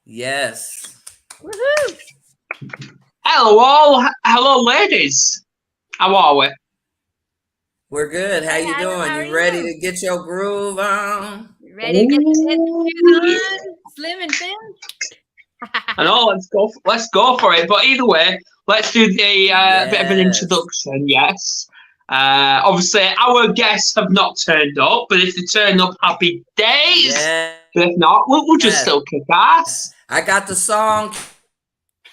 Yes. Woohoo! Hello all. Hello ladies. How are we? We're good. How Hey, you Adam, doing? how are You ready you? to get your groove on? You ready to get the Ooh, shoes yeah. on, slim and thin? I know. Let's go for it. But either way, let's do the bit of an Yes. introduction. Yes. Obviously, our guests have not turned up, but if they turn up, happy days. Yes. But if not, we'll just still kick ass. I got the song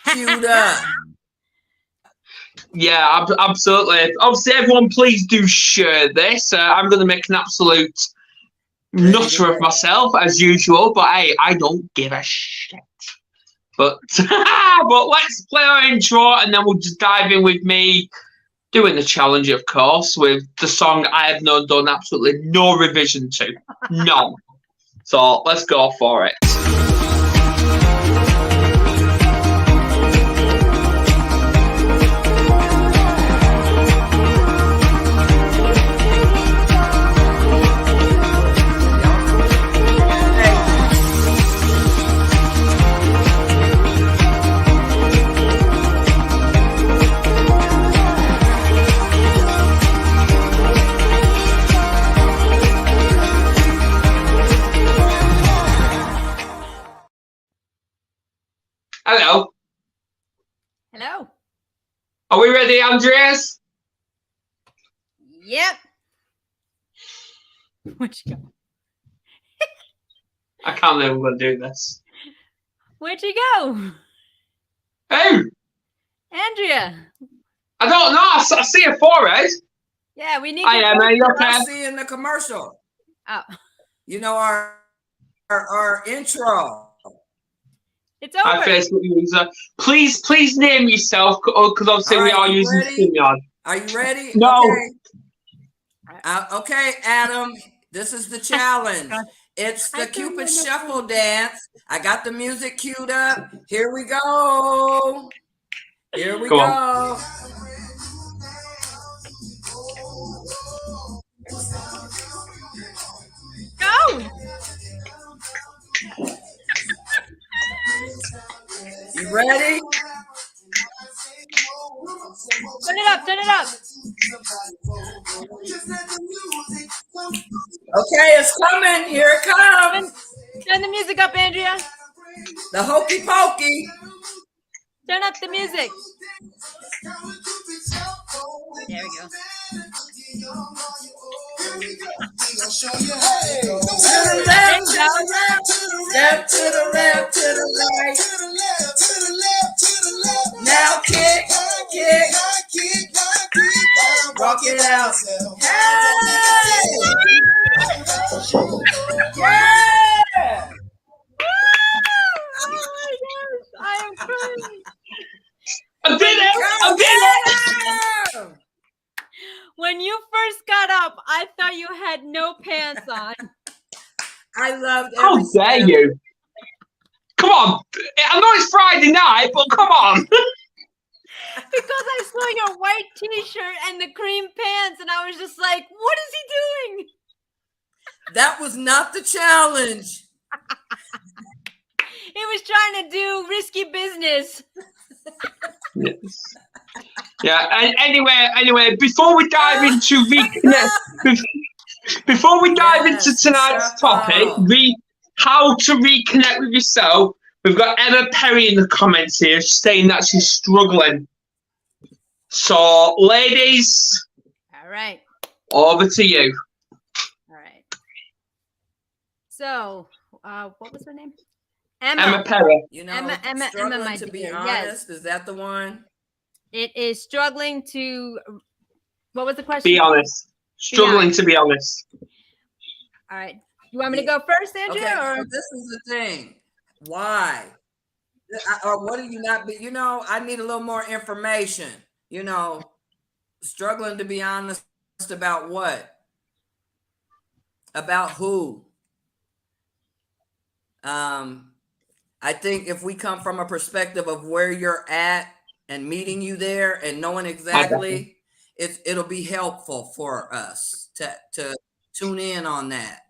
queued up. Yeah, absolutely. Obviously, everyone, please do share this. I'm going to make an absolute Ready to nutter of go. myself as usual, but hey, I don't give a shit. But but let's play our intro and then we'll just dive in with me doing the challenge, of course, with the song I have done absolutely no revision to, none. So let's go for it. Hello. Hello. Are we ready, Andreas? Yep. Where'd you go? I can't believe we're going to do this. Where'd you go? Who? Andrea. I don't know. I see a forehead. Yeah, we need I your am. voice. Are you I okay? see in the commercial. Oh, You know our intro. it's Our over. Facebook user. Please name yourself because obviously All we right, are you using ready? StreamYard. Are you ready? No. Okay. Okay, Adam. This is the challenge. It's the Cupid Shuffle dance. I got the music queued up. Here we go. Here we Go on. go. Go. You ready? Turn it up. Turn it up. Okay, it's coming. Here it comes. Turn the music up, Andrea. The hokey pokey. Turn up the music. There we go. To the left, to the left, step to the left, to the right. Now kick, walk it out. Hey! Yeah! Oh my gosh, I am crying. I did it! I did it! Adam! When you first got up, I thought you had no pants on. I loved How every dare step. you? Come on. I know it's Friday night, but come on. Because I saw your white t-shirt and the cream pants, and I was just like, what is he doing? That was not the challenge. He was trying to do risky business. Yes. Yeah, and anyway, before we dive into before we dive into Yes, tonight's topic, shuffle. how to reconnect with yourself, we've got Emma Perry in the comments here saying that she's struggling. So, ladies, All right. over to you. All right. So, what was her name? Emma Perry. You know, Emma, struggling my to be dear. honest. Yes. Is that the one? It is struggling to. What was the question? Be honest. Struggling to be honest. All right. You want me to go first, Andrea? Okay, Or? so this is the thing. Why? Or what do you not be? You know, I need a little more information. You know, struggling to be honest about what? About who? I think if we come from a perspective of where you're at and meeting you there and knowing exactly, it'll be helpful for us to tune in on that.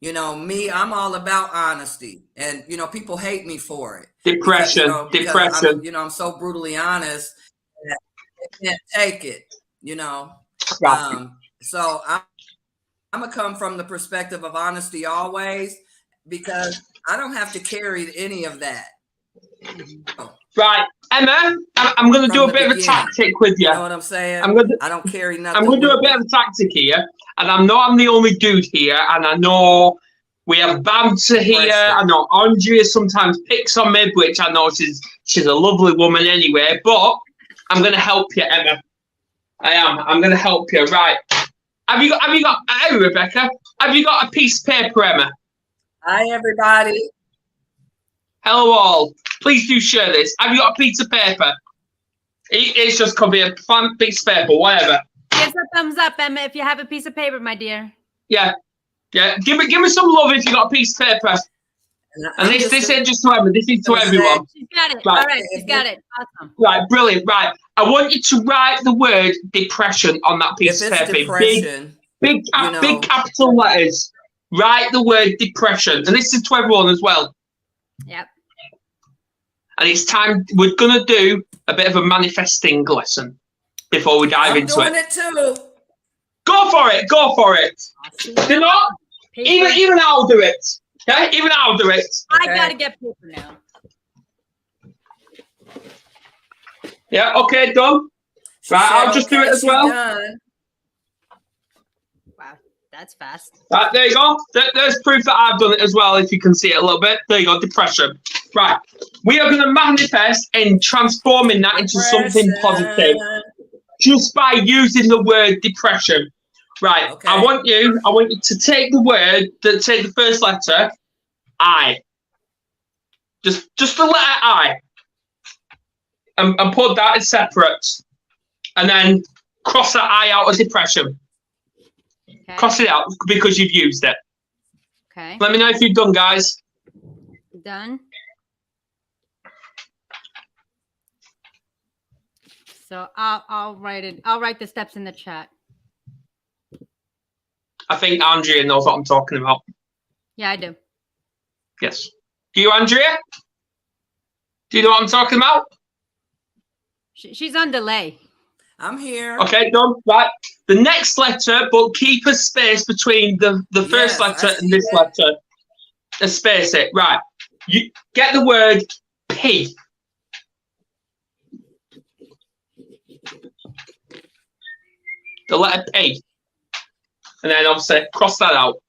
You know, me, I'm all about honesty, and you know, people hate me for it because Depression. Depression. I'm so brutally honest that they can't take it. You know, Right. So I'm gonna come from the perspective of honesty always, because I don't have to carry any of that. Right, Emma, I'm going to do a bit of a tactic with you. You know what I'm saying? I don't carry nothing. I'm going to do a bit of a tactic here, and I know I'm the only dude here, and I know we have banter here. I know Andrea sometimes picks on me, which I know she's a lovely woman anyway. But I'm going to help you, Emma. I am. I'm going to help you. Right? Have you got? Hey, Rebecca. Have you got a piece of paper, Emma? Hi, everybody. Hello, all. Please do share this. Have you got a piece of paper? It's just could be a fun piece of paper, whatever. Give a thumbs up, Emma, if you have a piece of paper, my dear. Yeah. Give me some love if you got a piece of paper. And this ain't just to Emma. This is to everyone. She's got it. Right. All right, she's got it. Awesome. Right, brilliant. Right, I want you to write the word depression on that piece of paper. Depression, big capital letters. Write the word depression, and this is to everyone as well. Yep. And it's time. We're gonna do a bit of a manifesting lesson before we dive into it. I'm doing it too. Go for it. Go for it. Do not. Even I'll do it. Okay. Even I'll do it. I gotta get paper now. Yeah. Okay. Done. Right. I'll just do it as well. Wow, that's fast. Right. There you go. There's proof that I've done it as well. If you can see it a little bit. There you go. Depression. Right. We are going to manifest and transforming that into something positive just by using the word depression. Right. Okay. I want you to take the word, take the first letter, I. Just the letter I. And put that as separate. And then cross that I out of depression. Okay. Cross it out because you've used it. Okay. Let me know if you've done, guys. Done. So I'll write it. I'll write the steps in the chat. I think Andrea knows what I'm talking about. Yeah, I do. Yes. Do you, Andrea? Do you know what I'm talking about? She's on delay. I'm here. Okay, done. Right. The next letter, but keep a space between the first letter and this letter. Space it. Right. You get the word P. The letter P. And then obviously cross that out.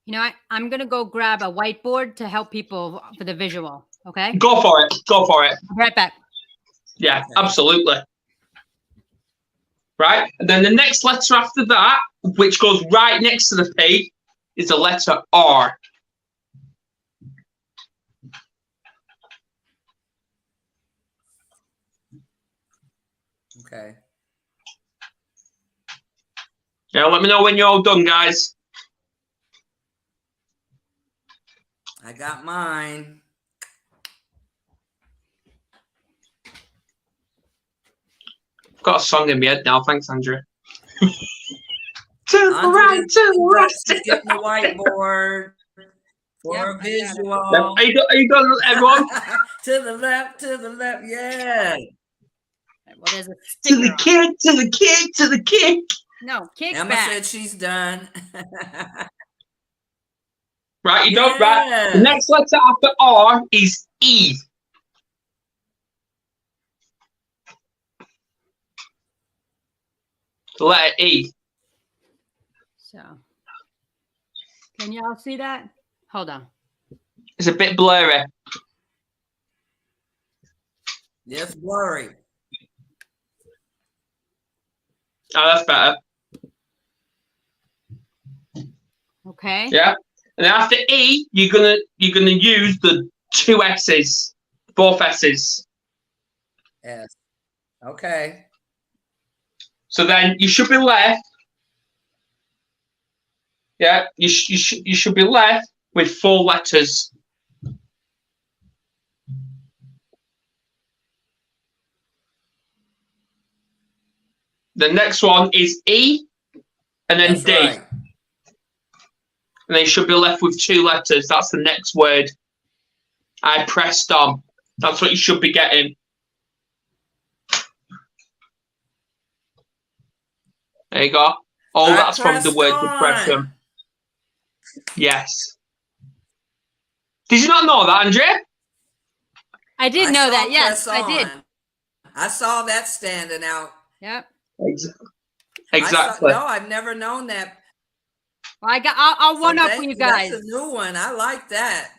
You know what? I'm going to go grab a whiteboard to help people for the visual. Okay? Go for it. Go for it. I'll be right back. Yeah, absolutely. Right. And then the next letter after that, which goes right next to the P, is the letter R. Okay. Yeah, let me know when you're all done, guys. I got mine. I've got a song in my head now. Thanks, Andrea. To the right, to the right. Getting the whiteboard for a visual. Yep. Are you done, everyone? To the left, yeah. Well, there's a sticker to the kid, to the kid, to the kid. No, kick Emma back. said she's done. Right, you don't. Right. The next letter after R is E. The letter E. So, can y'all see that? Hold on. It's a bit blurry. Yes, blurry. Oh, that's better. Okay. Yeah. And then after E, you're gonna use the two S's, both S's. Yes. Okay. So then you should be left. Yeah, you should be left with 4 letters. The next one is E, and then That's D. right. and they should be left with 2 letters. That's the next word. I pressed on. That's what you should be getting. There you go. Oh, that's from the word depression. Yes. Did you not know that, Andrea? I did know that. Yes, I did. I saw that standing out. Yep. Exactly. No, I've never known that. Well, I'll one up for you guys. That's a new one. I like that.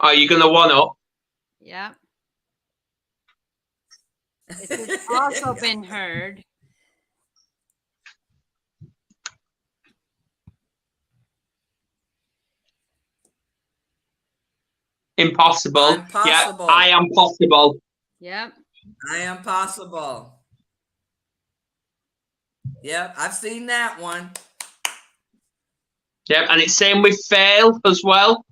Are you gonna one up? Yeah. It's also been heard. Impossible. Yeah, I am possible. Yep. I am possible. Yep, I've seen that one. Yep, and it's same with fail as well.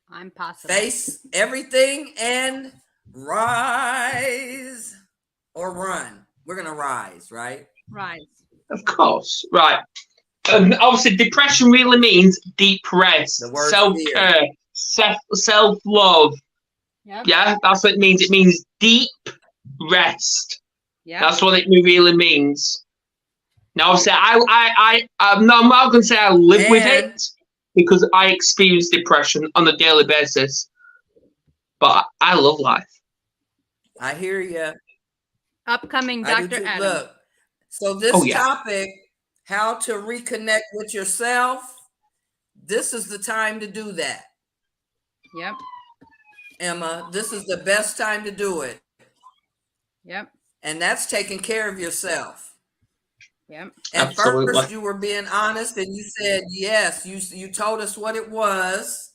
I'm possible. Face everything and rise or run. We're going to rise, right? Rise. Of course. Right. Obviously, depression really means deep rest, self-care, self-love. Yep. Yeah, that's what it means. It means deep rest. Yeah. That's what it really means. Now, obviously, I'm not going to say I live with it because I experience depression on a daily basis. But I love life. I hear you. Upcoming Dr. Adam. Look, so this topic, how to reconnect with yourself, this is the time to do that. Yep. Emma, this is the best time to do it. Yep. And that's taking care of yourself. Yep. And Absolutely. first you were being honest and you said, yes, you told us what it was.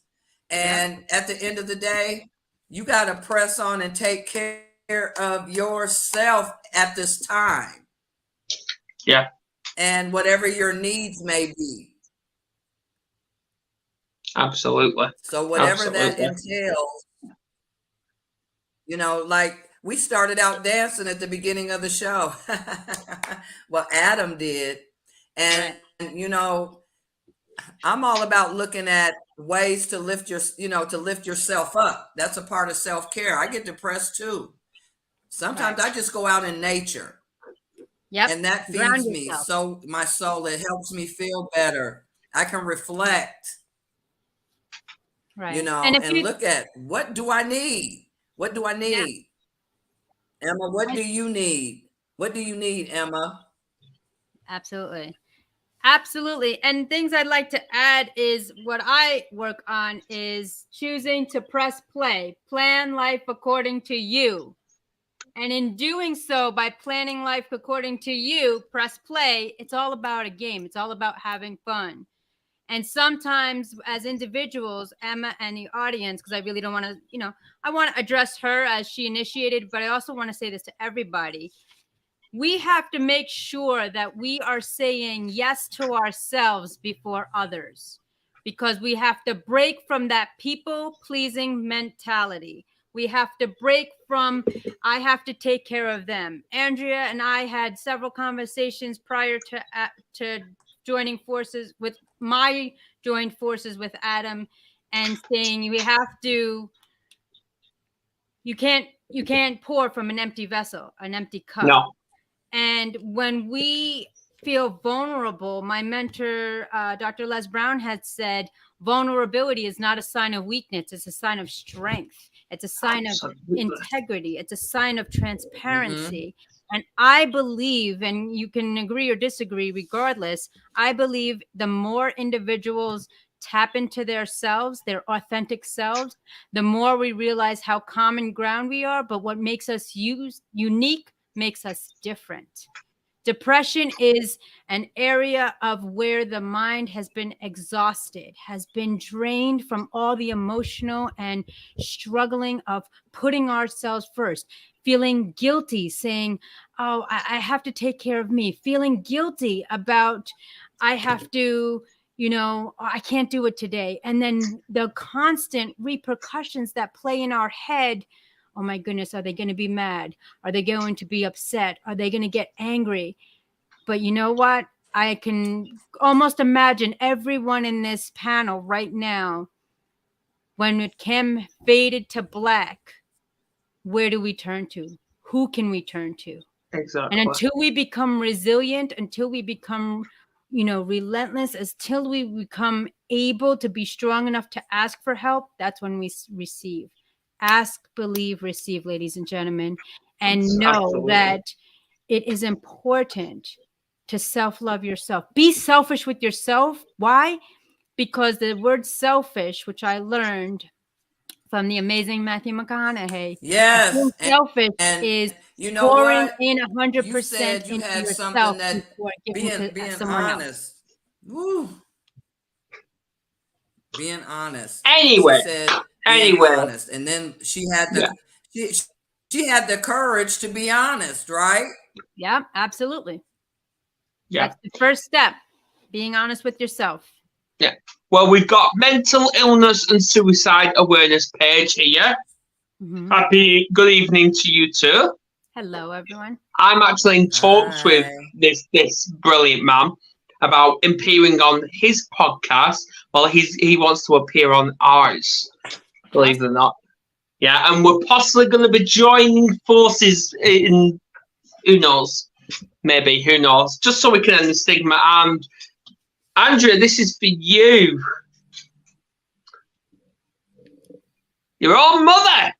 And at the end of the day, you got to press on and take care of yourself at this time. Yeah. And whatever your needs may be. Absolutely. So whatever that entails, like we started out dancing at the beginning of the show. Well, Adam did. And, I'm all about looking at ways to lift yourself up. That's a part of self-care. I get depressed too. Sometimes I just go out in nature. Yep. And that feeds me. So my soul, it helps me feel better. I can reflect. Right. And look at what do I need? What do I need? Yeah. Emma, what do you need? What do you need, Emma? Absolutely. Absolutely. And things I'd like to add is what I work on is choosing to press play, plan life according to you. And in doing so, by planning life according to you, press play, it's all about a game. It's all about having fun. And sometimes as individuals, Emma and the audience, because I really don't want to, I want to address her as she initiated, but I also want to say this to everybody. We have to make sure that we are saying yes to ourselves before others, because we have to break from that people-pleasing mentality. We have to break from, I have to take care of them. Andrea and I had several conversations prior to joining forces with Adam, and saying you can't pour from an empty vessel, an empty cup. No. And when we feel vulnerable, my mentor, Dr. Les Brown, had said, vulnerability is not a sign of weakness. It's a sign of strength. It's a sign of integrity. It's a sign of transparency. Mm-hmm. And I believe, and you can agree or disagree regardless, I believe the more individuals tap into their selves, their authentic selves, the more we realize how common ground we are. But what makes us unique makes us different. Depression is an area of where the mind has been exhausted, has been drained from all the emotional and struggling of putting ourselves first, feeling guilty, saying, oh, I have to take care of me, feeling guilty about, I have to, I can't do it today. And then the constant repercussions that play in our head. Oh my goodness, are they going to be mad? Are they going to be upset? Are they going to get angry? But you know what? I can almost imagine everyone in this panel right now, when it came faded to black, where do we turn to? Who can we turn to? Exactly. And until we become resilient, until we become, relentless, until we become able to be strong enough to ask for help, that's when we receive. Ask, believe, receive, ladies and gentlemen. And know Absolutely. that it is important to self-love yourself. Be selfish with yourself. Why? Because the word selfish, which I learned from the amazing Matthew McConaughey, being Yes. selfish And is you know pouring what? in You 100% said you into had yourself something that before giving to being someone else. honest. Woo. Being honest. She Anyway, said being honest. And then she had she had the courage to be honest, right? Yeah, absolutely. Yeah. That's the first step. Being honest with yourself. Yeah. Well, we've got mental illness and suicide awareness page here. Mm-hmm. Happy good evening to you too. Hello, everyone. I'm actually in talks with this brilliant man about appearing on his podcast. Well, he wants to appear on ours, believe it or not. Yeah, and we're possibly going to be joining forces in, who knows, maybe, who knows, just so we can end the stigma. And Andrea, this is for you. Your own mother.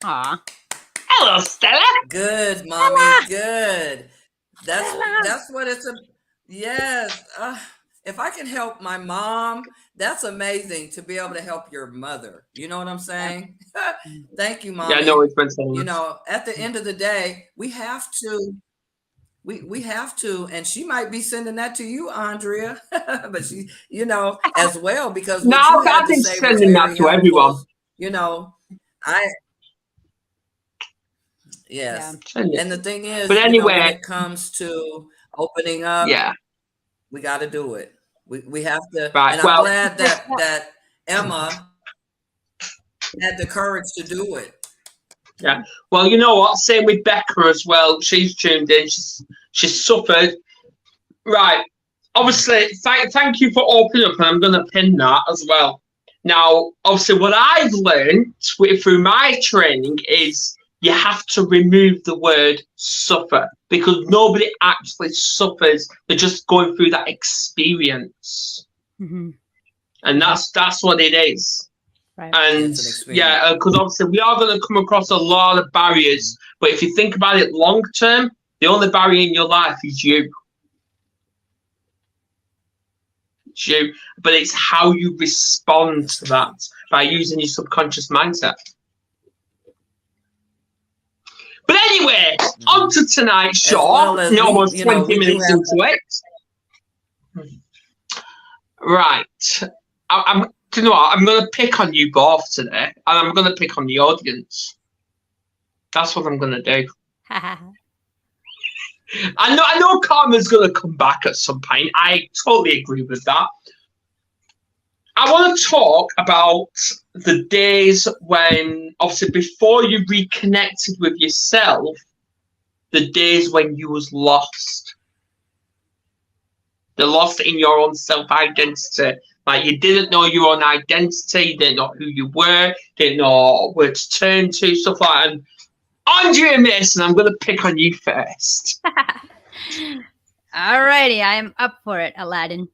Aw. Hello, Stella. Good, mommy. Good. That's what it's a. Yes. If I can help my mom, that's amazing to be able to help your mother. You know what I'm saying? Thank you, mommy. Yeah, I know it's been saying. You know, at the end of the day, we have to. We have to, and she might be sending that to you, Andrea, but she, as well, because No, what you had I've to been say was sending that very to everyone. helpful. Yes. Yeah. And the thing is, but anyway, when it comes to opening up, yeah, we got to do it. We have to. right. And I'm glad that Emma had the courage to do it. Yeah. Well, you know what? Same with Becca as well. She's tuned in. She's suffered. Right. Obviously, thank you for opening up, and I'm going to pin that as well. Now, obviously, what I've learned through my training is you have to remove the word suffer, because nobody actually suffers. They're just going through that experience. Mm-hmm. And that's what it is. Right. And yeah, because obviously we are going to come across a lot of barriers. But if you think about it long term, the only barrier in your life is you. It's you. But it's how you respond to that by using your subconscious mindset. But anyway, on to tonight's show. Almost 20 minutes into it. Right. Do you know what? I'm going to pick on you both today, and I'm going to pick on the audience. That's what I'm going to do. I know karma's going to come back at some point. I totally agree with that. I want to talk about the days when, obviously, before you reconnected with yourself, the days when you was lost. The lost in your own self-identity. Like, you didn't know your own identity, you didn't know who you were, didn't know where to turn to, stuff like that. And Andrea Mason, I'm going to pick on you first. All righty, I am up for it, Aladdin.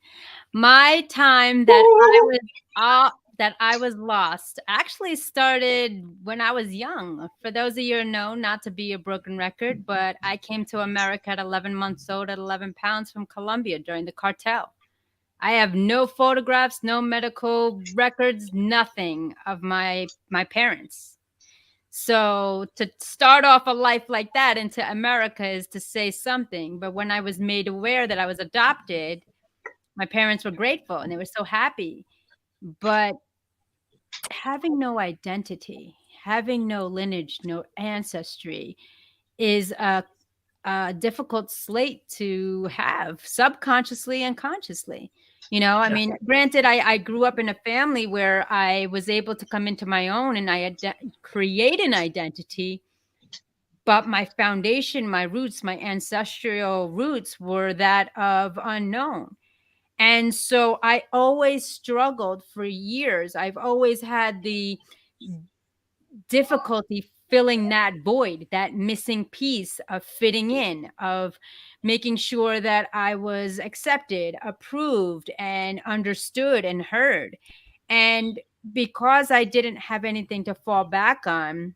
My time that I was lost actually started when I was young. For those of you who know, not to be a broken record, but I came to America at 11 months old at 11 pounds from Colombia during the cartel. I have no photographs, no medical records, nothing of my parents. So to start off a life like that into America is to say something. But when I was made aware that I was adopted, my parents were grateful and they were so happy. But having no identity, having no lineage, no ancestry is a difficult slate to have subconsciously and consciously. I mean, granted, I grew up in a family where I was able to come into my own and I create an identity. but my foundation, my roots, my ancestral roots were that of unknown. And so I always struggled for years. I've always had the difficulty filling that void, that missing piece of fitting in, of making sure that I was accepted, approved, and understood and heard. And because I didn't have anything to fall back on,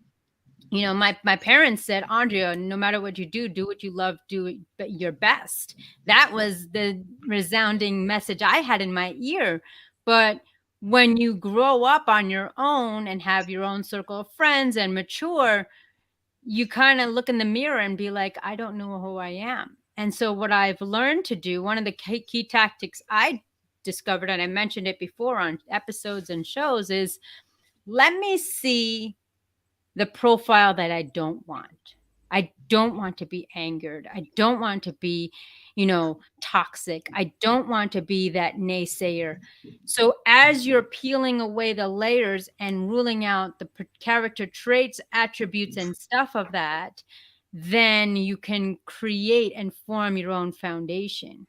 you know, my parents said, Andrea, no matter what you do what you love, do it your best. That was the resounding message I had in my ear. But when you grow up on your own and have your own circle of friends and mature, you kind of look in the mirror and be like, I don't know who I am. And so what I've learned to do, one of the key tactics I discovered, and I mentioned it before on episodes and shows, is let me see the profile that I don't want. I don't want to be angered. I don't want to be, you know, toxic. I don't want to be that naysayer. So as you're peeling away the layers and ruling out the character traits, attributes, and stuff of that, then you can create and form your own foundation.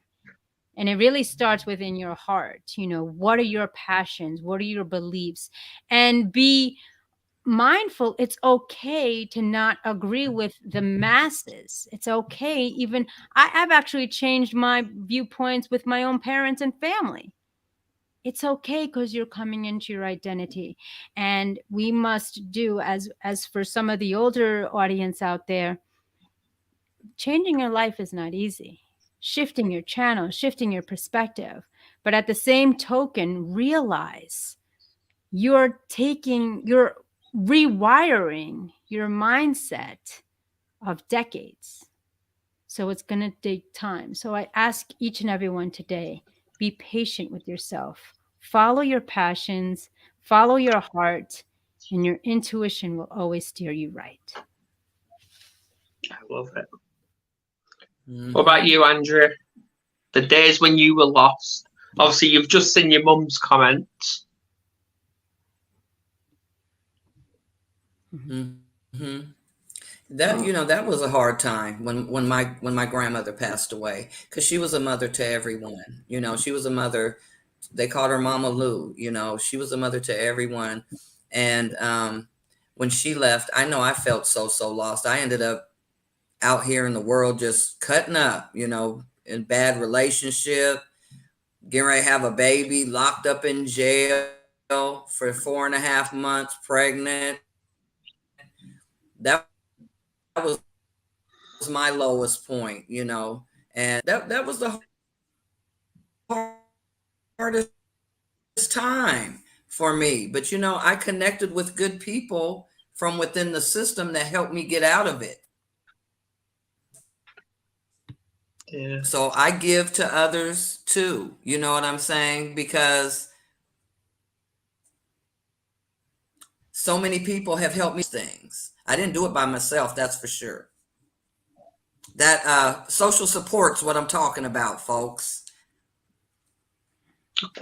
And it really starts within your heart. You know, what are your passions? What are your beliefs? And be mindful. It's okay to not agree with the masses. It's okay. Even I've actually changed my viewpoints with my own parents and family. It's okay, because you're coming into your identity. And we must do, as for some of the older audience out there, changing your life is not easy. Shifting your channel, shifting your perspective. But at the same token, realize you're rewiring your mindset of decades. So it's going to take time. So I ask each and everyone today, be patient with yourself. Follow your passions, follow your heart, and your intuition will always steer you right. I love it. What about you, Andrea? The days when you were lost. Obviously, you've just seen your mum's comments. Mm-hmm. That, you know, that was a hard time when my grandmother passed away, because she was a mother to everyone. You know, she was a mother. They called her Mama Lou. You know, she was a mother to everyone. And when she left, I know I felt so lost. I ended up out here in the world just cutting up, you know, in bad relationship, getting ready to have a baby, locked up in jail for 4.5 months, pregnant. That was my lowest point, you know, and that was the hardest time for me. But, you know, I connected with good people from within the system that helped me get out of it. Yeah. So I give to others too, you know what I'm saying? Because so many people have helped me things. I didn't do it by myself, that's for sure. That social support's what I'm talking about, folks.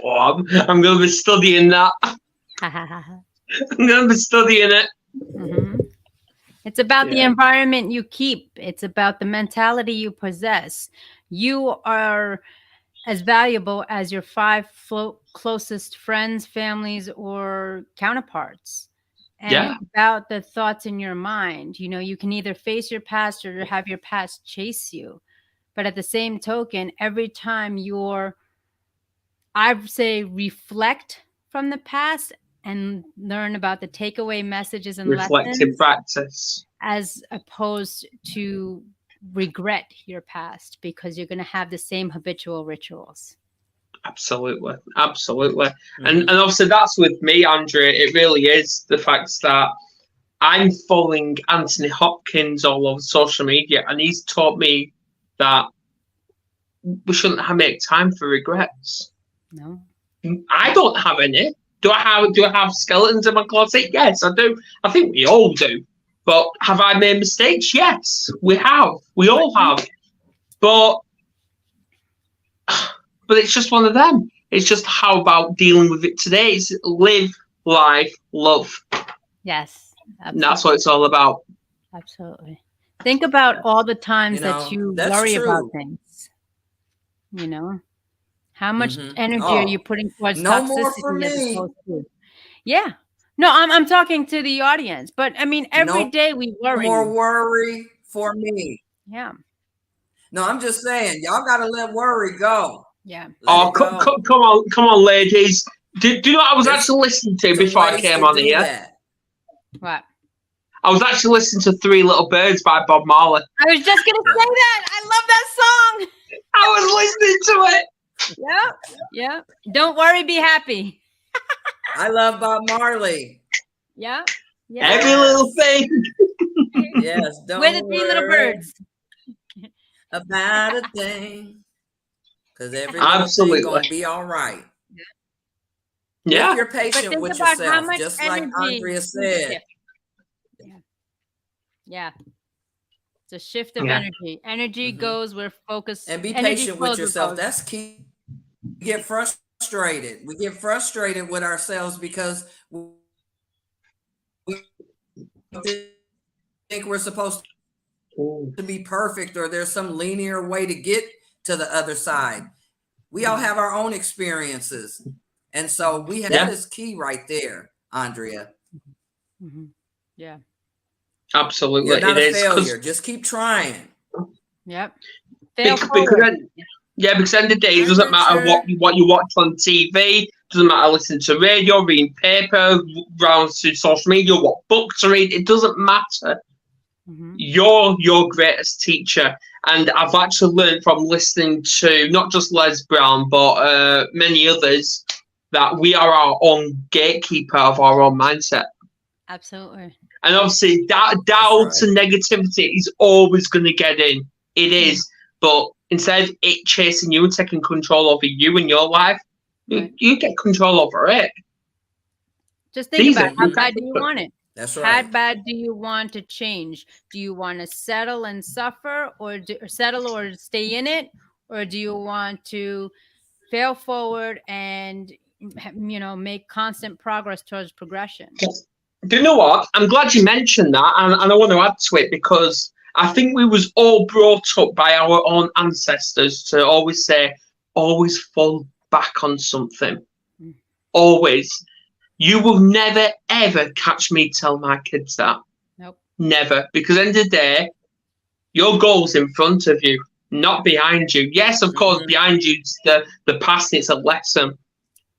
Oh, I'm going to be studying that. I'm going to be studying it. Mm-hmm. It's about the environment you keep. It's about the mentality you possess. You are as valuable as your 5 closest friends, families, or counterparts. And it's about the thoughts in your mind. You know, you can either face your past or have your past chase you. But at the same token, every time I say, reflect from the past and learn about the takeaway messages and reflective lessons, practice, as opposed to regret your past, because you're going to have the same habitual rituals. Absolutely. Mm-hmm. And obviously that's with me, Andrea. It really is the fact that I'm following Anthony Hopkins all over social media, and he's taught me that we shouldn't make time for regrets. No, I don't have any. Do I have skeletons in my closet? Yes, I do. I think we all do. But have I made mistakes? Yes, we have. We all have. But it's just one of them. It's just how about dealing with it today? It's live, life, love. Yes. Absolutely. And that's what it's all about. Absolutely. Think about all the times You know, that you that's worry about true. things. You know, how much Mm-hmm. energy are you putting towards No more for toxicity as me. opposed to? Yeah. No, I'm talking to the audience, but I mean, every No day we worry. more worry for me. Yeah. No, I'm just saying, y'all got to let worry go. Yeah. Let Oh, it go. come on, ladies. Do you know what I was There's actually listening to some before I ways came to on do here? that. What? I was actually listening to Three Little Birds by Bob Marley. I was just gonna say that. I love that song. I was listening to it. Yeah. Yeah. Don't worry, be happy. I love Bob Marley. Yeah. Yeah. Every little thing. Yes, don't We're the three little worry birds. about a thing, because every little Absolutely. thing gonna be all right. Yeah. If you're But patient think with about how yourself, much just like energy Andrea you said. shift. Yeah. Yeah. It's a shift of Yeah. energy. Energy goes where focus. And be energy patient flows with where yourself. focus. That's key. We get frustrated. We get frustrated with ourselves because we think we're supposed to be perfect, or there's some linear way to get to the other side. We all have our own experiences. And so that is key right there, Andrea. Mm-hmm. Yeah. Absolutely. You're not it a is, failure. Just keep trying. Yep. Fail because forward. because at the end of the day, it doesn't matter what you watch on TV, doesn't matter listening to radio, reading paper, browse through social media, what books to read, it doesn't matter. Mm-hmm. You're your greatest teacher. And I've actually learned from listening to not just Les Brown, but many others, that we are our own gatekeeper of our own mindset. Absolutely. And obviously, doubt and negativity is always going to get in. It is. But instead of it chasing you and taking control over you and your life, you get control over it. Just think about how bad do you want it? That's right. How bad do you want to change? Do you want to settle and suffer, or settle or stay in it? Or do you want to fail forward and, make constant progress towards progression? Do you know what? I'm glad you mentioned that, and I want to add to it, because I think we was all brought up by our own ancestors to always say, always fall back on something. Always. You will never, ever catch me tell my kids that. Nope. Never. Because at the end of the day, your goal's in front of you, not behind you. Yes, of course, behind you is the past, it's a lesson.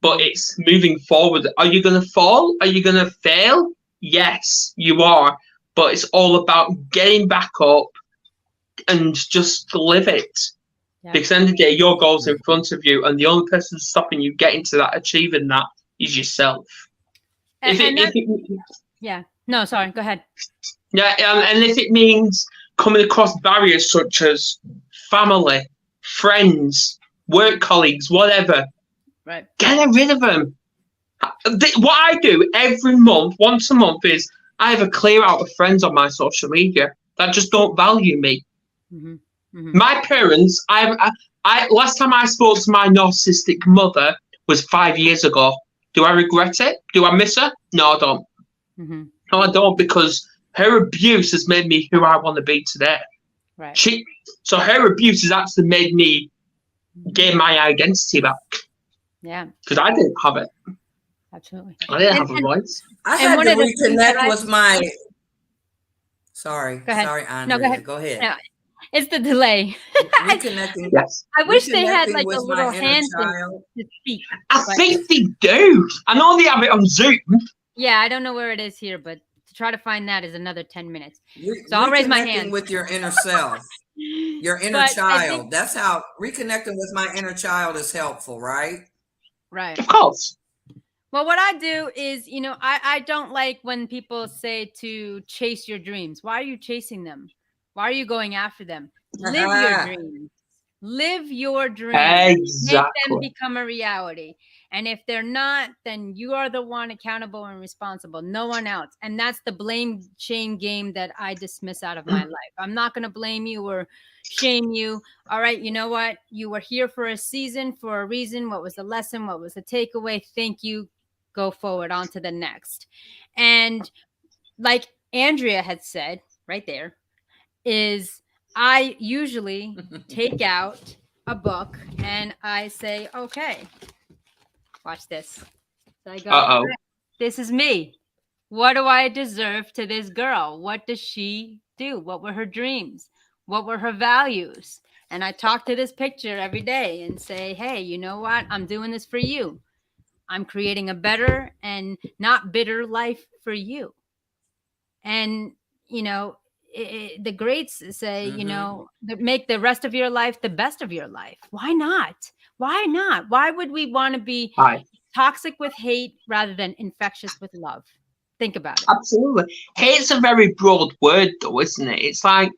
But it's moving forward. Are you going to fall? Are you going to fail? Yes, you are. But it's all about getting back up and just live it. Yeah. Because at the end of the day, your goal's in front of you, and the only person stopping you getting to that, achieving that, is yourself. Yeah. No, sorry. Go ahead. Yeah, and if it means coming across barriers such as family, friends, work colleagues, whatever, right, get rid of them. What I do every month, once a month, is I have a clear out of friends on my social media that just don't value me. Mm-hmm. Mm-hmm. My parents, I last time I spoke to my narcissistic mother was 5 years ago. Do I regret it? Do I miss her? No, I don't. Mm-hmm. No, I don't, because her abuse has made me who I want to be today. Right. So her abuse has actually made me gain my identity back. Yeah. Because I didn't have it. Absolutely. I didn't have a voice. I had to reconnect with my... Sorry, Andrea. No, go ahead. No, it's the delay. Reconnecting. Yes. I wish they had like a little hand to speak. I think they do. I know they have it on Zoom. Yeah, I don't know where it is here, but to try to find that is another 10 minutes. So I'll raise my hand. With your inner self, your inner child. That's how reconnecting with my inner child is helpful, right? Right. Of course. Well, what I do is, I don't like when people say to chase your dreams. Why are you chasing them? Why are you going after them? Live your dreams. Live your dreams. Exactly. Make them become a reality. And if they're not, then you are the one accountable and responsible, no one else. And that's the blame shame game that I dismiss out of my life. I'm not going to blame you or shame you. All right. You know what? You were here for a season, for a reason. What was the lesson? What was the takeaway? Thank you. Go forward on to the next. And like Andrea had said right there, is I usually take out a book and I say, okay, watch this. So I go, all right, this is me. What do I deserve to this girl? What does she do? What were her dreams? What were her values? And I talk to this picture every day and say, hey, you know what? I'm doing this for you. I'm creating a better and not bitter life for you. And, you know, the greats say, you know, make the rest of your life the best of your life. Why not? Why not? Why would we want to be toxic with hate rather than infectious with love? Think about it. Absolutely. Hate's a very broad word, though, isn't it? It's like,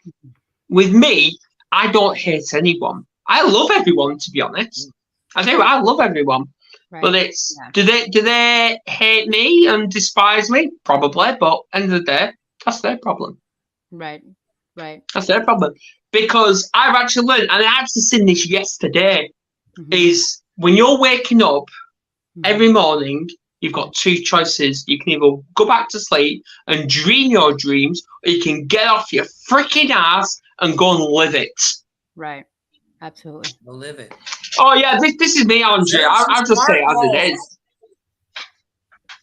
with me, I don't hate anyone. I love everyone, to be honest. I do. I love everyone. Right. But it's do they hate me and despise me? Probably. But end of the day, that's their problem. Right. That's their problem. Because I've actually learned, and I actually seen this yesterday, is when you're waking up every morning, you've got two choices. You can either go back to sleep and dream your dreams, or you can get off your freaking ass and go and live it. Right. Absolutely. We'll live it. Oh, yeah, this is me, Andrea. I'll just say it as it is.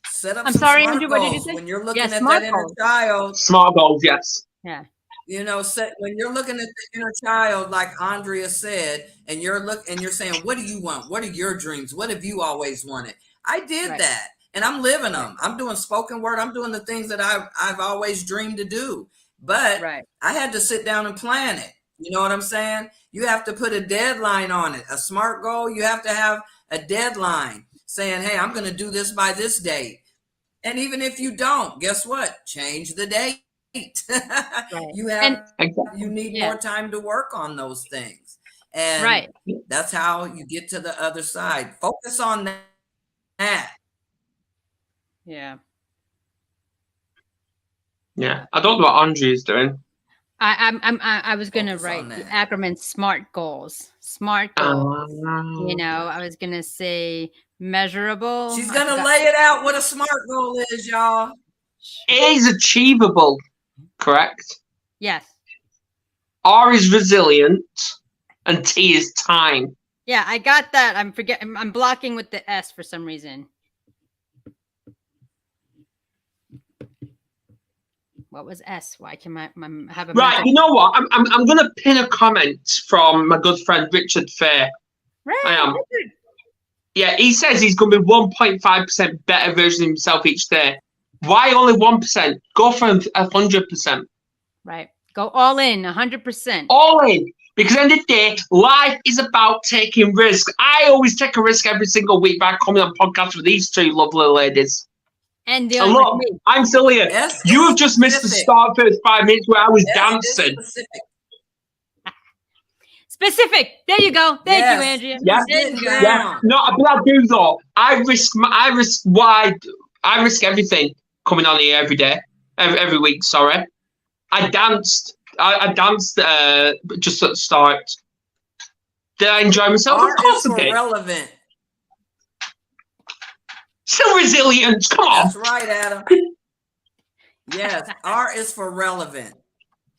Set up I'm some sorry, smart Andrew, what did you goals. say? When you're looking Yeah, at that inner child. Smart goals, yes. Yeah. You know, when you're looking at the inner child, like Andrea said, and you're saying, what do you want? What are your dreams? What have you always wanted? I did that, and I'm living them. I'm doing spoken word. I'm doing the things that I've always dreamed to do. But I had to sit down and plan it. You know what I'm saying? You have to put a deadline on it. A SMART goal, you have to have a deadline saying, hey, I'm going to do this by this date. And even if you don't, guess what? Change the date. You need more time to work on those things. And that's how you get to the other side. Focus on that. Yeah. Yeah. I don't know what Andrea's doing. I was gonna write the acronym SMART goals. SMART goals. You know, I was gonna say measurable. She's gonna lay it out what a SMART goal is, y'all. A is achievable, correct? Yes. R is resilient, and T is time. Yeah, I got that. I'm blocking with the S for some reason. What was S? Why can I have a right? You know what? I'm going to pin a comment from my good friend Richard Fair. Right. I am. Richard. Yeah, he says he's going to be 1.5% better version of himself each day. Why only 1%? Go for 100%. Right. Go all in, 100%. All in. Because at the end of the day, life is about taking risks. I always take a risk every single week by coming on podcasts with these two lovely ladies. And look, I'm still here. You have just missed the start first 5 minutes where I was dancing. Specific. There you go. Thank you, Andrea. Yeah. There you go. Yeah. No, but I do though. I risk everything coming on here every day, every week. Sorry, I danced. I danced just at the start. Did I enjoy myself? Art of course is I did. relevant. Still resilient. Come on. That's right, Adam. Yes, R is for relevant.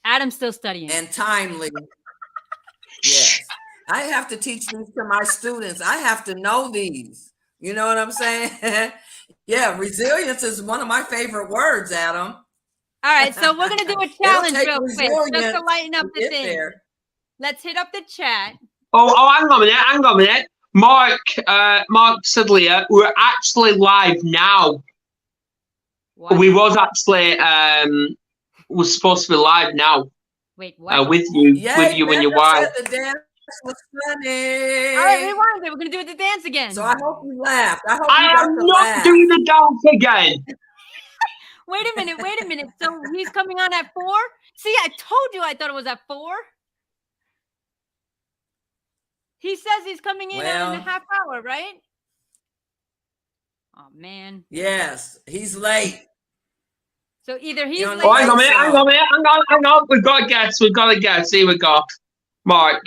Adam's still studying. And timely. Yes. I have to teach these to my students. I have to know these. You know what I'm saying? Yeah, resilience is one of my favorite words, Adam. All right, so we're going to do a challenge real quick just to lighten up the thing. Let's hit up the chat. Oh, hang on a minute. Mark Sidley, we're actually live now. What? We was actually was supposed to be live now. Wait, what? With you and your wife. The dance was funny. All right, rewind it. We're gonna do the dance again. So I hope you laughed. I am not doing the dance again. Wait a minute. So he's coming on at 4? See, I told you I thought it was at 4. He says he's coming in a half hour, right? Oh, man. Yes, he's late. So either he's late. Oh, hang on a minute. We've got a guest. Here we go. Mark.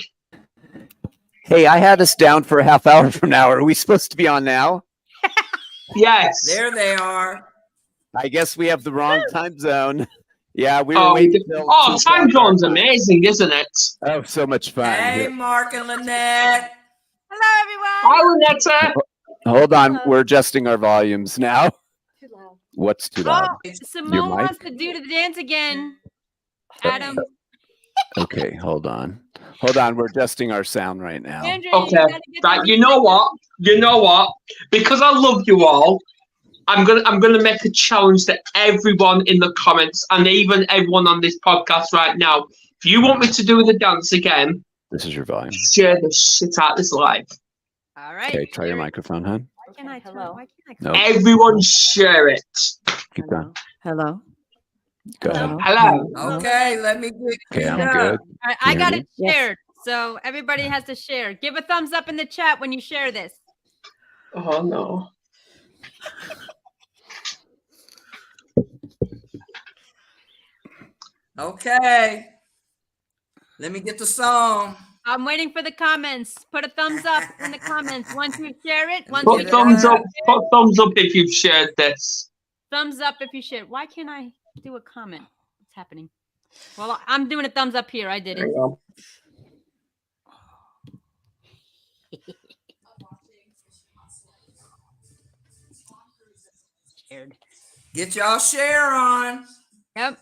Hey, I had us down for a half hour from now. Are we supposed to be on now? Yes. There they are. I guess we have the wrong time zone. Yeah, we were waiting till time zone's our amazing, isn't it? Oh, so much fun. Hey, Here. Mark and Lynette. Hello, everyone. Hi, Lynetta. Hold on, we're adjusting our volumes now. Too loud. What's too loud? Simone mic? wants to do the dance again. Adam. Okay, hold on. Hold on, we're adjusting our sound right now. Andrea, Okay, gotta get right. the- You know what? Because I love you all, I'm gonna make a challenge to everyone in the comments and even everyone on this podcast right now. If you want me to do the dance again, This is your volume. share the shit out of this live. All right. Okay, try your microphone, hon. Why can't I turn? Why can't I? No, Everyone share it. keep going. Hello. Go ahead. Hello. Okay, let me get Okay, I'm queued good. up. All right, I Can you got hear it shared. So everybody has to share. Give a thumbs up in the chat when you share this. Oh no. Okay. Let me get the song. I'm waiting for the comments. Put a thumbs up in the comments once you share it. Once Put you thumbs up. Put thumbs up if you've shared this. thumbs up if you share. Why can't I do a comment? What's happening? Well, I'm doing a thumbs up here. I did it. Shared. Get y'all share on. Yep.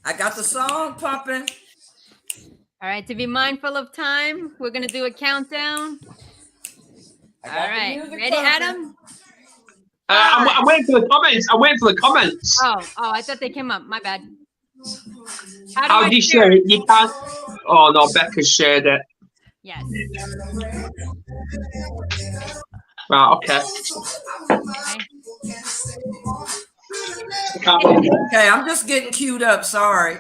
I got the song pumping. All right. To be mindful of time, we're gonna do a countdown. I All got the right. music Ready, pumping. Adam? I'm waiting for the comments. I'm waiting for the comments. Oh, I thought they came up. My bad. How do you share it? You can't. Oh no, Becca shared it. Yes. Right. Okay. Okay, I'm just getting queued up. Sorry.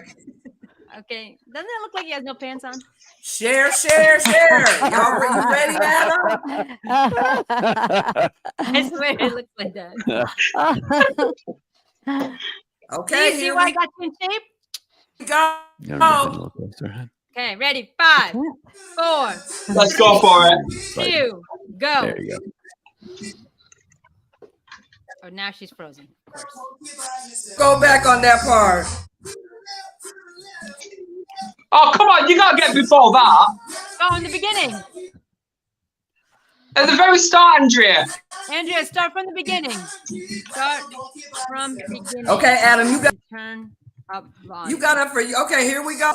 Okay. Doesn't it look like he has no pants on? Share, share, share. Y'all you ready, Adam? I swear it looks like that. Okay, See here why I we got you in shape? go. No, nothing, a little closer, hon. Okay, ready? 5, 4, Let's go for it. 2, go. There you go. Oh, now she's frozen. Of course. Go back on that part. Oh come on! You gotta get before that. Go in the beginning. At the very start, Andrea. Andrea, start from the beginning. Start from the beginning. Okay, Adam, you got Turn up volume. you got up for you. Okay, here we go.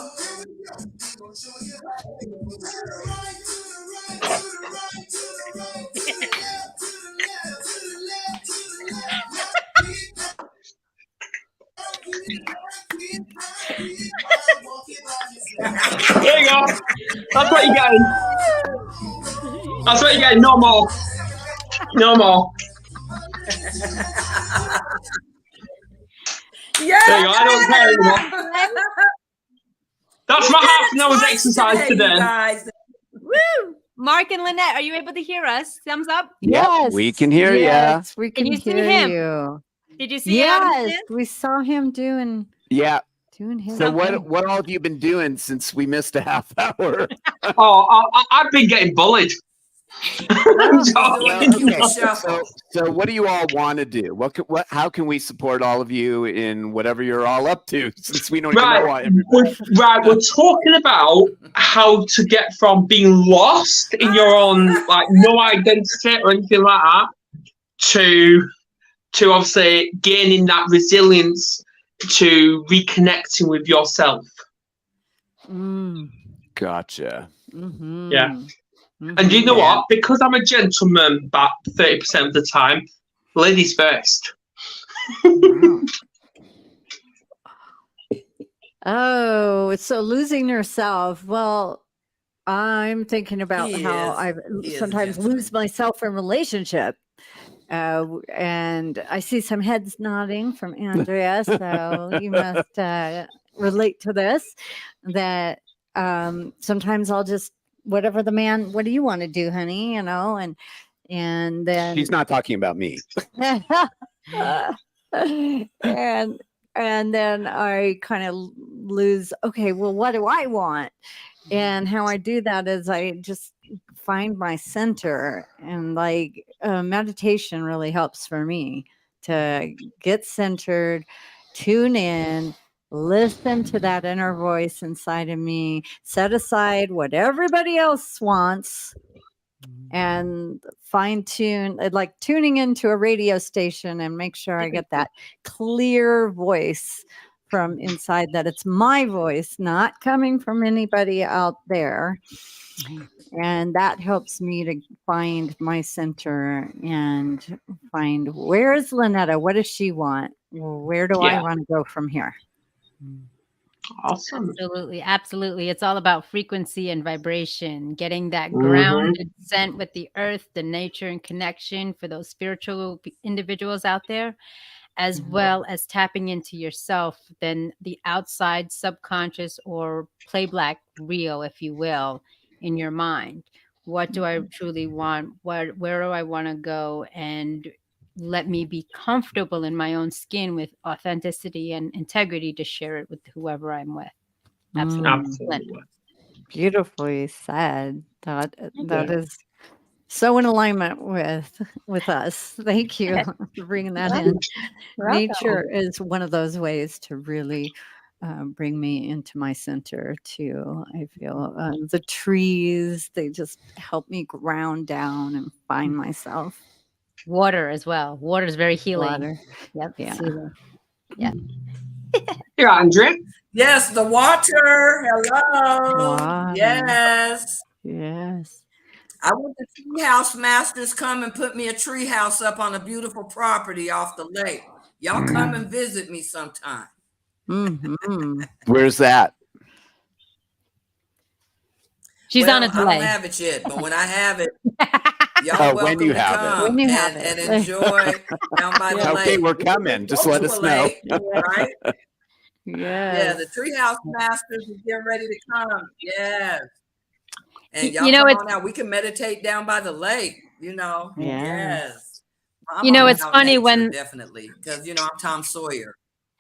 There you go. That's what you're getting. That's what you're getting. No more. No more. Yeah. There you go. I don't care anymore. That's my half an hour's exercise today. Guys. Woo! Mark and Lynette, are you able to hear us? Thumbs up. Yes, we can hear ya. yes, we Can can you see hear him? you. Did you see Adam's Yes, dance? we saw him doing Yeah. his So thing. what all have you been doing since we missed a half hour? Oh, I've been getting bullied. Well, Joking. okay, shuffle. So what do you all want to do? How can we support all of you in whatever you're all up to? Since we don't even know why. We're talking about how to get from being lost in your own, like, no identity or anything like that, to obviously gaining that resilience to reconnecting with yourself. Gotcha. Mm-hmm. Yeah. And you know what? Because I'm a gentleman about 30% of the time, ladies first. Oh, so losing yourself. Well, I'm thinking about He how is. I He is a sometimes gentleman. lose myself in relationship. And I see some heads nodding from Andrea, so you must relate to this. That sometimes I'll just whatever the man. What do you want to do, honey? You know, and then She's not talking about me. and then I kind of lose. Okay, well, what do I want? And how I do that is I just find my center, and like meditation really helps for me to get centered, tune in, listen to that inner voice inside of me, set aside what everybody else wants, and fine tune, like tuning into a radio station, and make sure I get that clear voice from inside, that it's my voice, not coming from anybody out there. And that helps me to find my center and find, where's Lynetta? What does she want? Where do I want to go from here? Awesome. Absolutely. Absolutely. It's all about frequency and vibration, getting that grounded scent with the earth, the nature, and connection for those spiritual individuals out there, as well as tapping into yourself, then the outside subconscious or play black real, if you will, in your mind. What do I truly want? Where do I want to go? And let me be comfortable in my own skin with authenticity and integrity to share it with whoever I'm with. Absolutely. Beautifully said. That is so in alignment with us. Thank you for bringing that in. Nature is one of those ways to really bring me into my center too. I feel the trees, they just help me ground down and find myself. Water as well. Water is very healing. Water. Yep. Yeah. Yeah. Yeah, Andrea. Yes, the water. Hello. Water. Yes. Yes. I want the treehouse masters come and put me a treehouse up on a beautiful property off the lake. Y'all come and visit me sometime. Where's that? She's on a delay. I don't have it yet, but when I have it, y'all welcome when you to have come and enjoy down by the lake. Okay, we're coming. Just let us know. Lake, right? Yeah, the treehouse masters are getting ready to come. Yes. And y'all come on out. We can meditate down by the lake, Yes. It's funny when definitely, because I'm Tom Sawyer.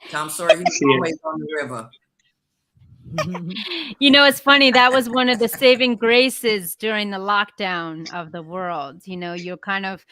Tom Sawyer, he's always on the river. It's funny. That was one of the saving graces during the lockdown of the world. You're kind of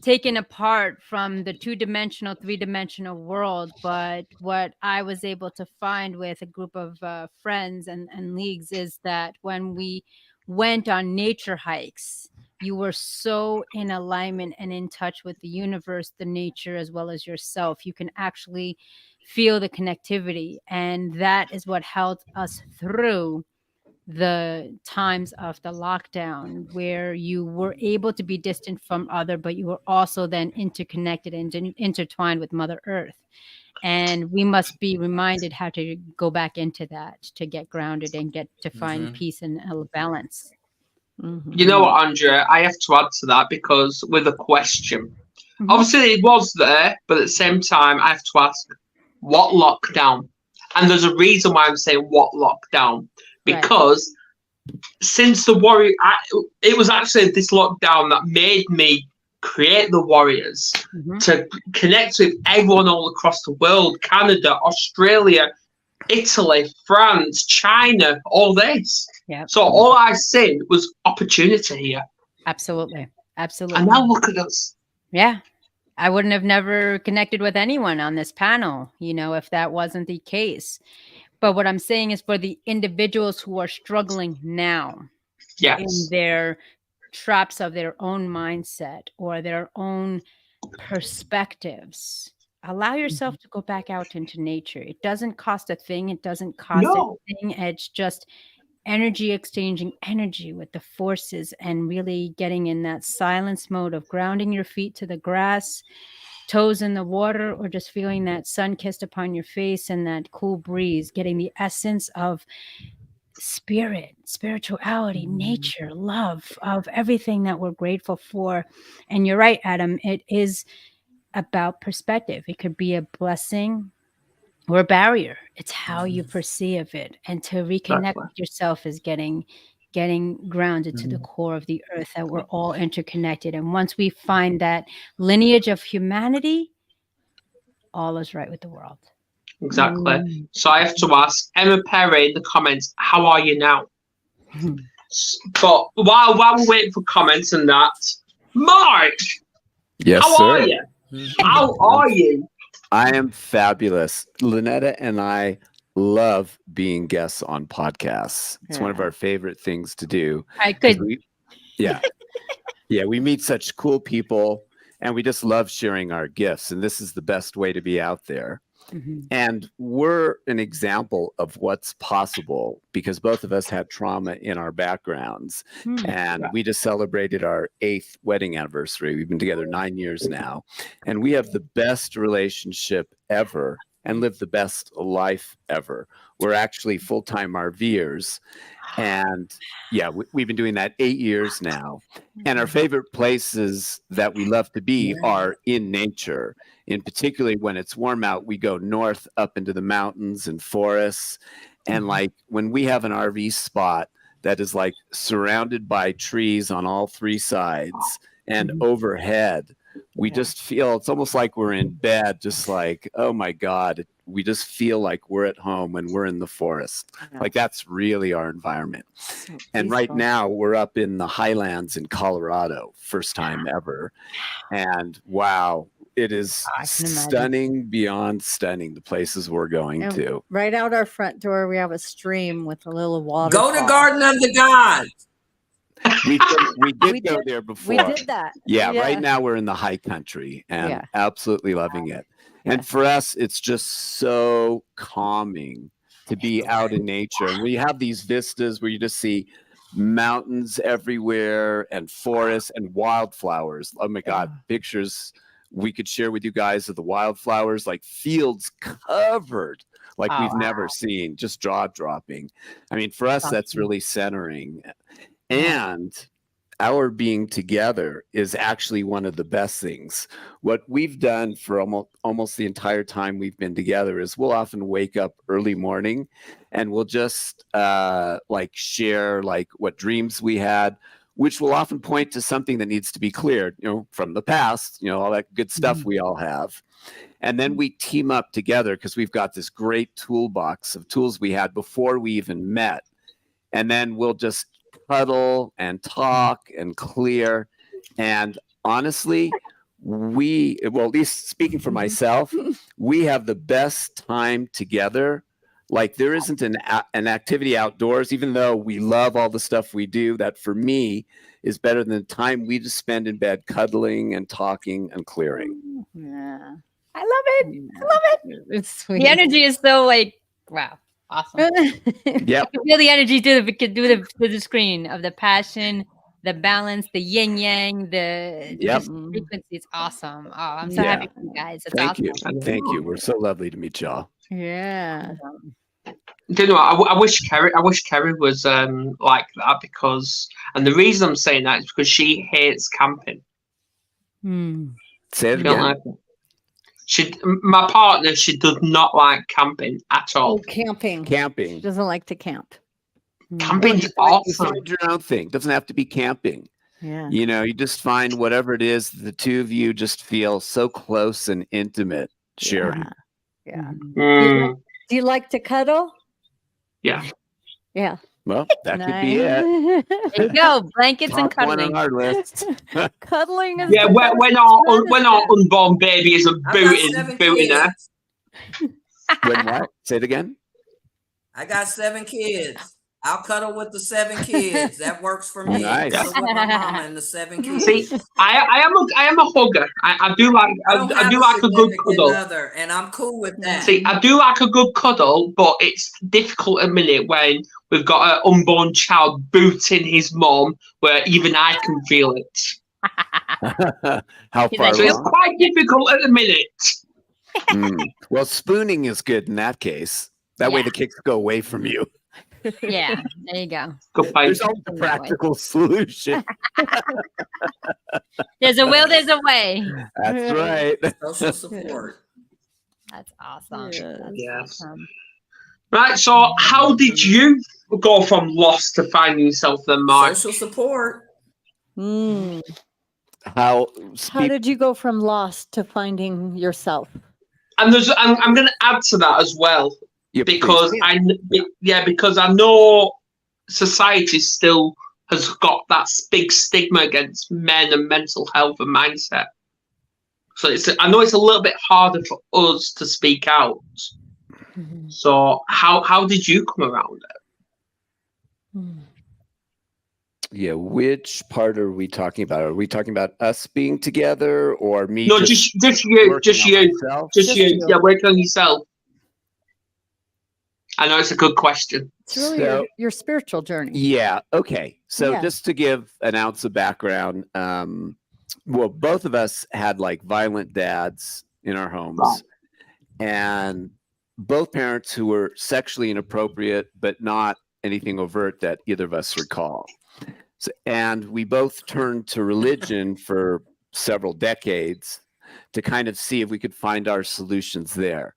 taken apart from the 2-dimensional, 3-dimensional world. But what I was able to find with a group of friends and leagues is that when we went on nature hikes, you were so in alignment and in touch with the universe, the nature, as well as yourself. You can actually feel the connectivity. And that is what helped us through the times of the lockdown, where you were able to be distant from other, but you were also then interconnected and intertwined with Mother Earth. And we must be reminded how to go back into that, to get grounded and get to find peace and balance. You know what, Andrea? I have to add to that, because with a question, obviously it was there, but at the same time, I have to ask, what lockdown? And there's a reason why I'm saying what lockdown, because since the warrior, it was actually this lockdown that made me create the Warriors, to connect with everyone all across the world, Canada, Australia, Italy, France, China, all this. So all I seen was opportunity here. Absolutely. And now look at us. Yeah. I wouldn't have never connected with anyone on this panel, if that wasn't the case. But what I'm saying is, for the individuals who are struggling now in their traps of their own mindset or their own perspectives, allow yourself to go back out into nature. It doesn't cost a thing. It doesn't cost anything. It's just energy, exchanging energy with the forces, and really getting in that silence mode of grounding your feet to the grass, toes in the water, or just feeling that sun kissed upon your face and that cool breeze, getting the essence of spirit, spirituality, nature, love, of everything that we're grateful for. And you're right, Adam, it is about perspective. It could be a blessing or a barrier. It's how you perceive it. And to reconnect with yourself is getting grounded to the core of the earth, that we're all interconnected. And once we find that lineage of humanity, all is right with the world. Exactly. So I have to ask Emma Perry in the comments, how are you now? But while we're waiting for comments and that, Mark, yes, how are you? How are you? I am fabulous. Lynetta and I love being guests on podcasts. It's one of our favorite things to do. I could. Yeah. Yeah, we meet such cool people and we just love sharing our gifts. And this is the best way to be out there. And we're an example of what's possible because both of us had trauma in our backgrounds. And we just celebrated our 8th wedding anniversary. We've been together 9 years now. And we have the best relationship ever and live the best life ever. We're actually full-time RVers. And yeah, we've been doing that 8 years now. And our favorite places that we love to be are in nature. In particularly when it's warm out, we go north up into the mountains and forests. And like when we have an RV spot that is like surrounded by trees on all 3 sides and overhead, we just feel it's almost like we're in bed, just like, oh my God, we just feel like we're at home when we're in the forest. Like that's really our environment. And right now we're up in the highlands in Colorado, first time ever. And wow, it is stunning beyond stunning, the places we're going to. Right out our front door, we have a stream with a little water. Go to Garden of the Gods. We did go there before. We did that. Yeah, right now we're in the high country and absolutely loving it. And for us, it's just so calming to be out in nature. And we have these vistas where you just see mountains everywhere and forests and wildflowers. Oh my God, pictures we could share with you guys of the wildflowers, like fields covered like we've never seen, just jaw-dropping. I mean, for us, that's really centering. And our being together is actually one of the best things. What we've done for almost the entire time we've been together is we'll often wake up early morning and we'll just like share like what dreams we had, which will often point to something that needs to be cleared, from the past, all that good stuff we all have. And then we team up together because we've got this great toolbox of tools we had before we even met. And then we'll just cuddle and talk and clear. And honestly, well, at least speaking for myself, we have the best time together. Like there isn't an activity outdoors, even though we love all the stuff we do, that for me is better than the time we just spend in bed cuddling and talking and clearing. Yeah. I love it. I love it. It's sweet. The energy is so like, wow, awesome. Yeah. I feel the energy to the screen of the passion, the balance, the yin yang, the frequency. It's awesome. Oh, I'm so happy for you guys. It's Thank awesome. you. Thank you. We're so lovely to meet y'all. Yeah. You know, I wish Kerry was like that because, and the reason I'm saying that is because she hates camping. Say it again. Like it. My partner, she does not like camping at all. Oh, camping. Camping. She doesn't like to camp. Camping's You awesome. find your own thing. Doesn't have to be camping. Yeah. You just find whatever it is. The two of you just feel so close and intimate sharing. Yeah. Mm, Do you like to cuddle? yeah. Yeah. Well, that could be it. There you go. Blankets and Top one cuddling. on our list. Cuddling is Yeah, when our unborn baby is booting her. When what? Say it again. I got 7 kids. I'll cuddle with the 7 kids. That works for me. Nice. Cuddle with my mama and the 7 kids. See, I am a hugger. I do like a good cuddle. Other, and I'm cool with that. See, I do like a good cuddle, but it's difficult at the minute when we've got an unborn child booting his mom, where even I can feel it. How far So it's along? quite difficult at the minute. Well, spooning is good in that case. That way the kicks go away from you. Yeah, there you go. Good point. There's always a practical solution. There's a will, there's a way. That's right. Social support. That's awesome. Yes. That's Yes. awesome. Right, so how did you go from lost to finding yourself then, Mark? Social support. How did you go from lost to finding yourself? And I'm going to add to that as well. Yeah, Because I know society still has got that big stigma against men and mental health and mindset. So I know it's a little bit harder for us to speak out. Mhm. So how did you come around it? Mm. Yeah, which part are we talking about? Are we talking about us being together or me? No, just you, working just on you, myself? just Just you. you. Yeah, work on yourself. I know it's a good question. It's really So- your spiritual journey. Yeah. Okay. So Yeah. just to give an ounce of background, well, both of us had like violent dads in our homes, Right. and both parents who were sexually inappropriate, but not anything overt that either of us recall. So, and we both turned to religion for several decades to kind of see if we could find our solutions there.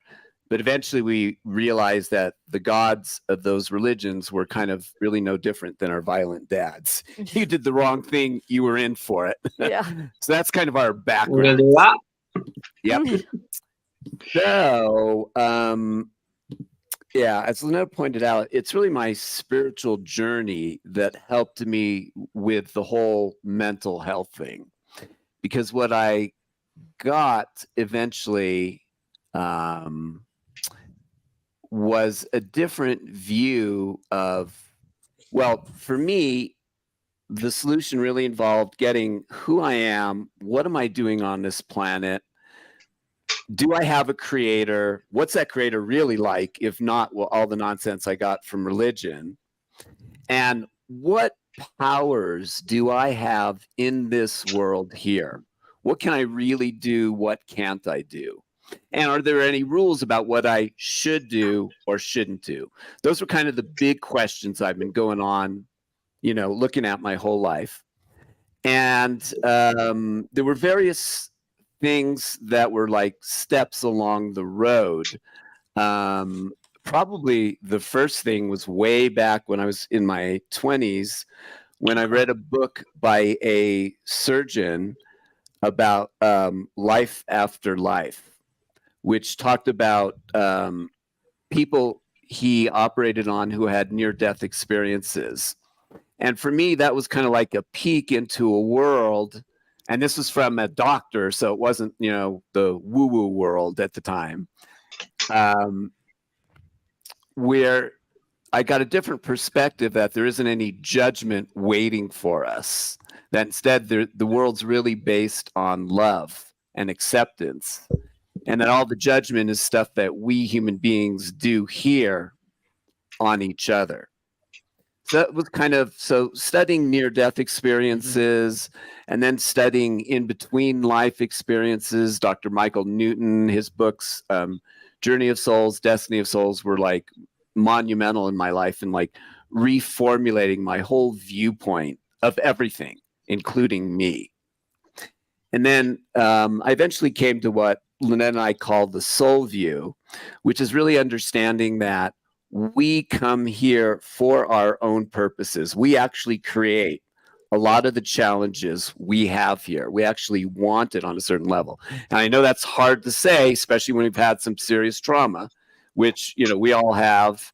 But eventually we realized that the gods of those religions were kind of really no different than our violent dads. You did the wrong thing, you were in for it. Yeah. So that's kind of our We're gonna background. do that. Yep. So, yeah, as Lynette pointed out, it's really my spiritual journey that helped me with the whole mental health thing. Because what I got eventually was a different view of, well, for me, the solution really involved getting who I am, what am I doing on this planet? Do I have a creator? What's that creator really like? If not, well, all the nonsense I got from religion. And what powers do I have in this world here? What can I really do? What can't I do? And are there any rules about what I should do or shouldn't do? Those were kind of the big questions I've been going on, looking at my whole life. And there were various things that were like steps along the road. Probably the first thing was way back when I was in my 20s, when I read a book by a surgeon about life after life, which talked about people he operated on who had near-death experiences. And for me, that was kind of like a peek into a world. And this was from a doctor, so it wasn't, the woo-woo world at the time, where I got a different perspective that there isn't any judgment waiting for us. That instead, the world's really based on love and acceptance. And that all the judgment is stuff that we human beings do here on each other. So that was kind of, so studying near-death experiences and then studying in-between life experiences. Dr. Michael Newton, his books, Journey of Souls, Destiny of Souls, were like monumental in my life and like reformulating my whole viewpoint of everything, including me. And then I eventually came to what Lynette and I call the soul view, which is really understanding that we come here for our own purposes. We actually create a lot of the challenges we have here. We actually want it on a certain level. And I know that's hard to say, especially when we've had some serious trauma, which, we all have.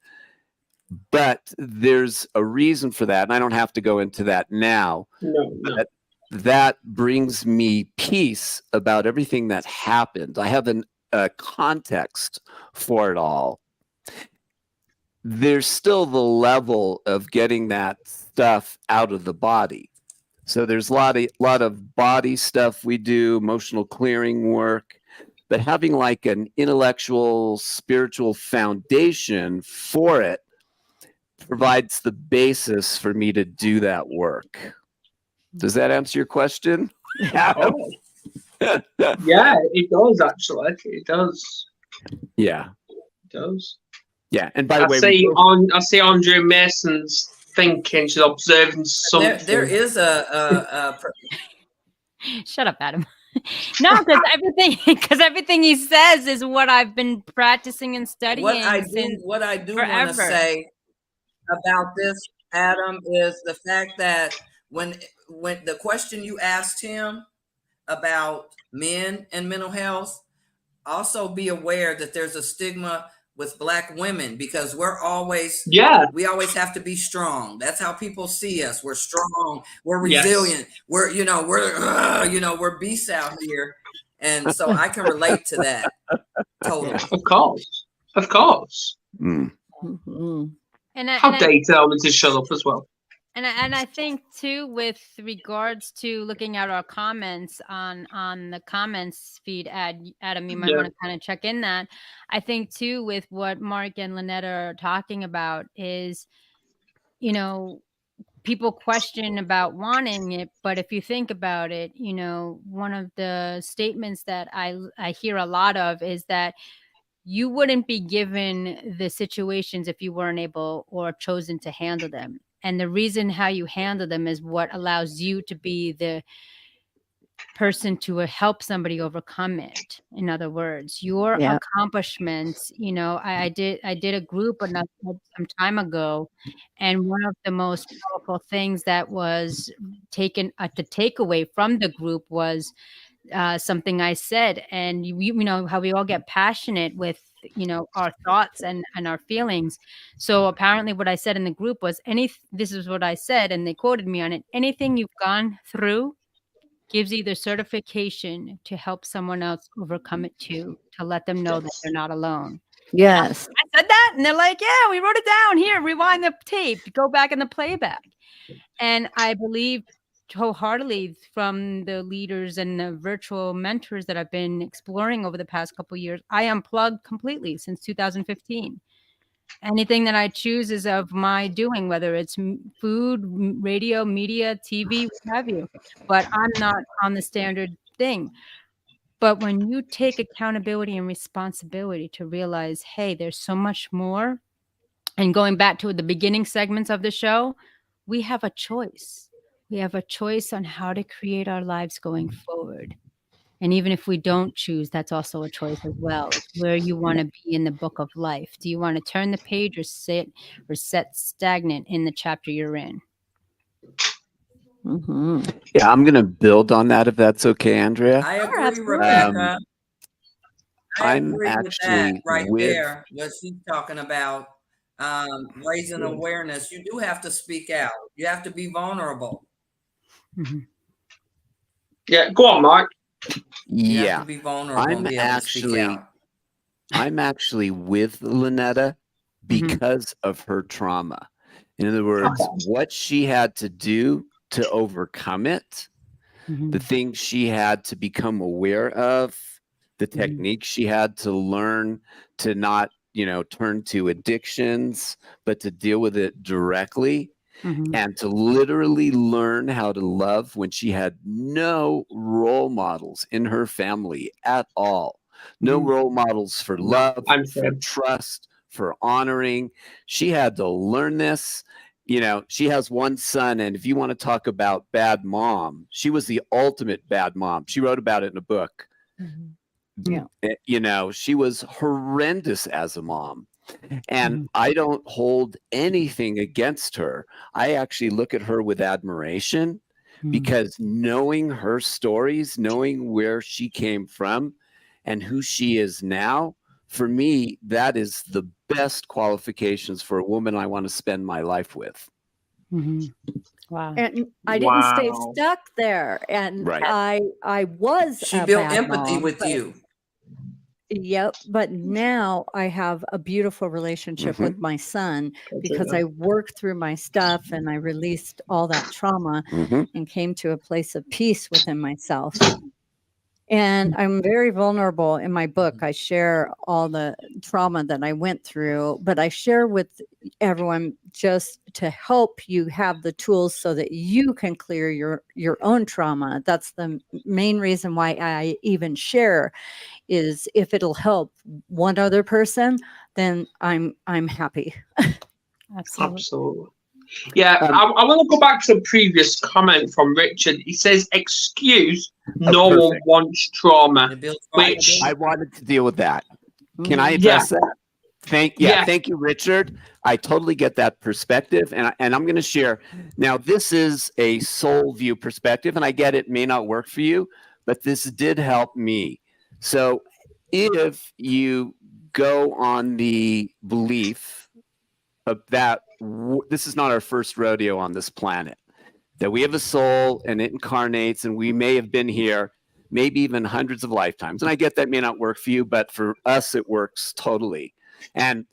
But there's a reason for that. And I don't have to go into that now. No. But that brings me peace about everything that happened. I have a context for it all. There's still the level of getting that stuff out of the body. So there's a lot of body stuff we do, emotional clearing work, but having like an intellectual, spiritual foundation for it provides the basis for me to do that work. Does that answer your question? Oh. Yeah, it does actually. It does. Yeah. It does. Yeah, and by the way, I see Andrea Mason's thinking. She's observing something. There is a Shut up, Adam. No, because everything he says is what I've been practicing and studying. What I do want to say about this, Adam, is the fact that when the question you asked him about men and mental health, also be aware that there's a stigma with Black women because we always have to be strong. That's how people see us. We're strong. We're resilient. We're we're beasts out here, and so I can relate to that totally. Of course. Mm-hmm. How dare you tell me to shut up as well? And I think too, with regards to looking at our comments on the comments feed, Adam, you might want to kind of check in that. I think too, with what Mark and Lynetta are talking about is, people question about wanting it, but if you think about it, one of the statements that I hear a lot of is that you wouldn't be given the situations if you weren't able or chosen to handle them. And the reason how you handle them is what allows you to be the person to help somebody overcome it. In other words, your accomplishments, I did a group some time ago, and one of the most powerful things that was taken the takeaway from the group was something I said, and you know how we all get passionate with our thoughts and our feelings. So apparently what I said in the group was this is what I said, and they quoted me on it. Anything you've gone through gives you the certification to help someone else overcome it too, to let them know that they're not alone. Yes. I said that, and they're like, yeah, we wrote it down. Here, rewind the tape, go back in the playback. And I believe wholeheartedly from the leaders and the virtual mentors that I've been exploring over the past couple of years, I unplugged completely since 2015. Anything that I choose is of my doing, whether it's food, radio, media, TV, what have you. But I'm not on the standard thing. But when you take accountability and responsibility to realize, hey, there's so much more. And going back to the beginning segments of the show, we have a choice. We have a choice on how to create our lives going forward. And even if we don't choose, that's also a choice as well. It's where you want to be in the book of life. Do you want to turn the page or sit stagnant in the chapter you're in? Mm-hmm. Yeah, I'm going to build on that if that's okay, Andrea. I agree, Rebecca. I'm actually there. What she's talking about, raising awareness. You do have to speak out. You have to be vulnerable. Mm-hmm. Yeah, go on, Mike. You have to be vulnerable and be able to speak out. I'm actually with Lynetta because of her trauma. In other words, what she had to do to overcome it, the things she had to become aware of, the techniques she had to learn to not, turn to addictions, but to deal with it directly. And to literally learn how to love when she had no role models in her family at all. No role models for love, for trust, for honoring. She had to learn this. She has one son, and if you want to talk about bad mom, she was the ultimate bad mom. She wrote about it in a book. Yeah. She was horrendous as a mom. And I don't hold anything against her. I actually look at her with admiration because knowing her stories, knowing where she came from and who she is now, for me, that is the best qualifications for a woman I want to spend my life with. Wow. And I didn't stay stuck there. And I was she built empathy with you. Yep. But now I have a beautiful relationship with my son because I worked through my stuff and I released all that trauma and came to a place of peace within myself. And I'm very vulnerable in my book. I share all the trauma that I went through, but I share with everyone just to help you have the tools so that you can clear your own trauma. That's the main reason why I even share, is if it'll help one other person, then I'm happy. Absolutely. Yeah, I want to go back to the previous comment from Richard. He says, excuse, no one wants trauma. Which I wanted to deal with that. Can I address that? Thank you, Richard. I totally get that perspective. And I'm going to share. Now, this is a soul view perspective, and I get it may not work for you, but this did help me. So if you go on the belief of that this is not our first rodeo on this planet, that we have a soul and it incarnates, and we may have been here maybe even hundreds of lifetimes. And I get that may not work for you, but for us, it works totally. And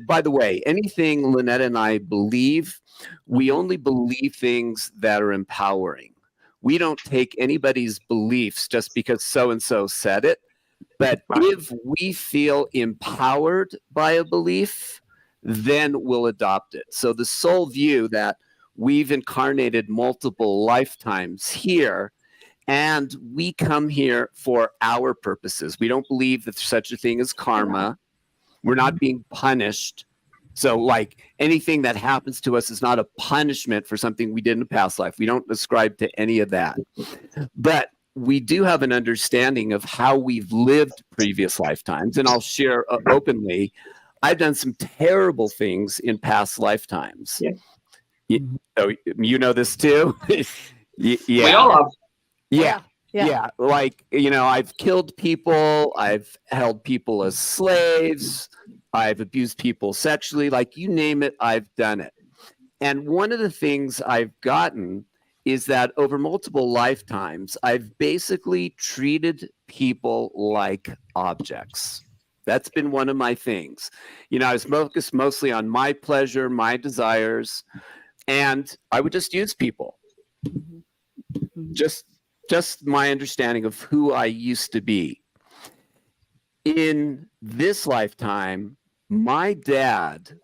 by the way, anything Lynette and I believe, we only believe things that are empowering. We don't take anybody's beliefs just because so-and-so said it. But if we feel empowered by a belief, then we'll adopt it. So the soul view that we've incarnated multiple lifetimes here, and we come here for our purposes. We don't believe that there's such a thing as karma. We're not being punished. So like anything that happens to us is not a punishment for something we did in a past life. We don't ascribe to any of that. But we do have an understanding of how we've lived previous lifetimes. And I'll share openly, I've done some terrible things in past lifetimes. Yeah. You know this too? Yeah. We all have. Yeah. Like, I've killed people. I've held people as slaves. I've abused people sexually. Like, you name it, I've done it. And one of the things I've gotten is that over multiple lifetimes, I've basically treated people like objects. That's been one of my things. I was focused mostly on my pleasure, my desires, and I would just use people. Just my understanding of who I used to be. In this lifetime, my dad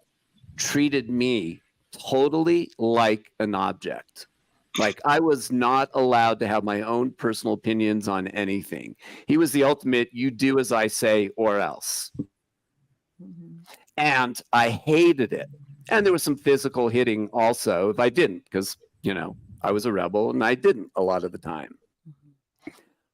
treated me totally like an object. Like, I was not allowed to have my own personal opinions on anything. He was the ultimate, you do as I say or else. And I hated it. And there was some physical hitting also if I didn't, because, I was a rebel and I didn't a lot of the time.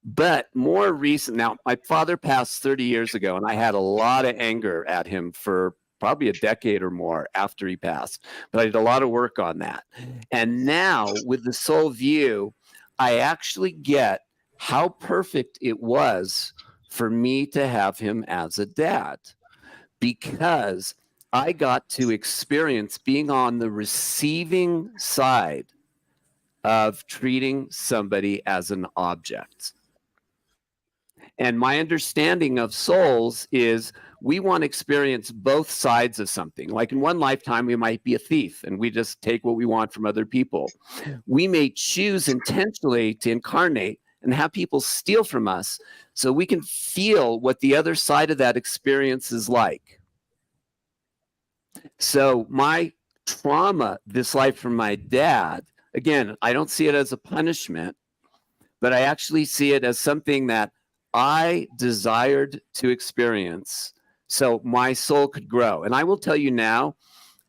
But more recent, now my father passed 30 years ago, and I had a lot of anger at him for probably a decade or more after he passed. But I did a lot of work on that. And now with the soul view, I actually get how perfect it was for me to have him as a dad, because I got to experience being on the receiving side of treating somebody as an object. And my understanding of souls is we want to experience both sides of something. Like in one lifetime, we might be a thief and we just take what we want from other people. We may choose intentionally to incarnate and have people steal from us so we can feel what the other side of that experience is like. So my trauma this life from my dad, again, I don't see it as a punishment, but I actually see it as something that I desired to experience so my soul could grow. And I will tell you now,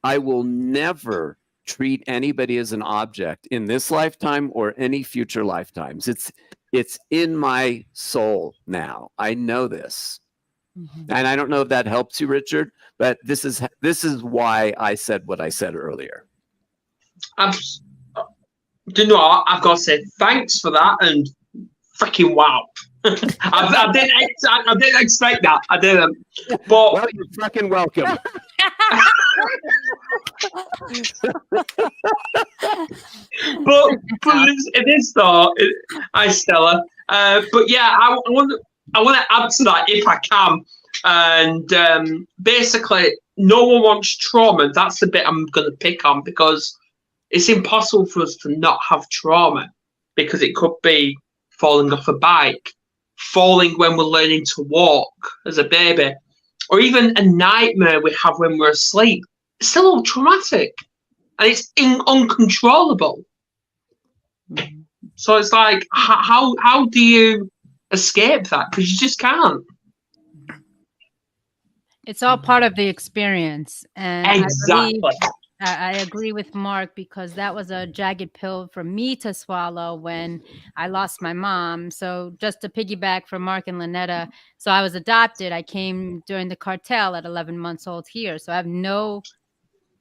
I will never treat anybody as an object in this lifetime or any future lifetimes. It's in my soul now. I know this. And I don't know if that helps you, Richard, but this is why I said what I said earlier. I've got to say thanks for that, and freaking wow. I didn't expect that. I didn't. But well, you're fucking welcome. but it is though. Hi, Stella. But yeah, I want to add to that if I can. And basically, no one wants trauma. That's the bit I'm going to pick on, because it's impossible for us to not have trauma, because it could be falling off a bike, falling when we're learning to walk as a baby, or even a nightmare we have when we're asleep. It's still all traumatic, and it's uncontrollable. So it's like, how do you escape that? Because you just can't. It's all part of the experience. And exactly. I agree with Mark, because that was a jagged pill for me to swallow when I lost my mom. So just to piggyback from Mark and Lynetta, so I was adopted. I came during the cartel at 11 months old here. So I have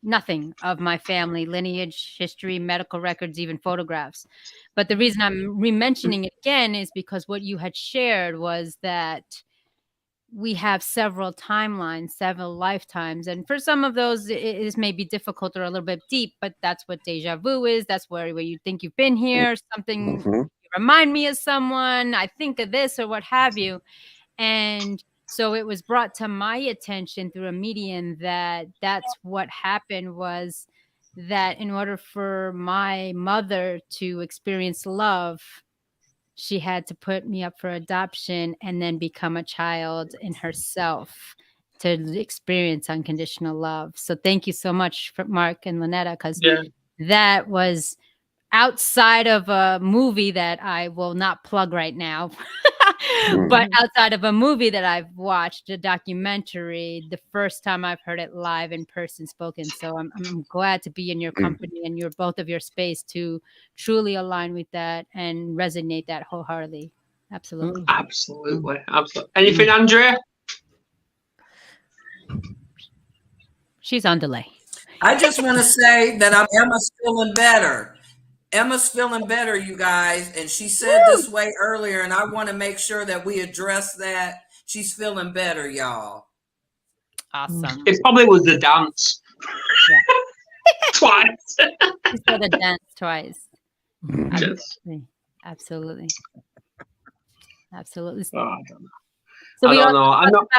nothing of my family, lineage, history, medical records, even photographs. But the reason I'm re-mentioning it again is because what you had shared was that we have several timelines, several lifetimes. And for some of those, it is maybe difficult or a little bit deep, but that's what deja vu is. That's where you think you've been here, something you remind me of someone, I think of this or what have you. And so it was brought to my attention through a medium that that's what happened, was that in order for my mother to experience love, she had to put me up for adoption and then become a child in herself to experience unconditional love. So thank you so much, for Mark and Lynetta, because that was outside of a movie that I will not plug right now, but outside of a movie that I've watched, a documentary, the first time I've heard it live in person spoken. So I'm glad to be in your company and both of your space to truly align with that and resonate that wholeheartedly. Absolutely. Absolutely. Anything, Andrea? She's on delay. I just want to say that Emma's feeling better. Emma's feeling better, you guys. And she said this way earlier, and I want to make sure that we address that. She's feeling better, y'all. Awesome. It probably was the dance. Twice. She said the dance twice. Absolutely. Absolutely. Oh, I don't know. So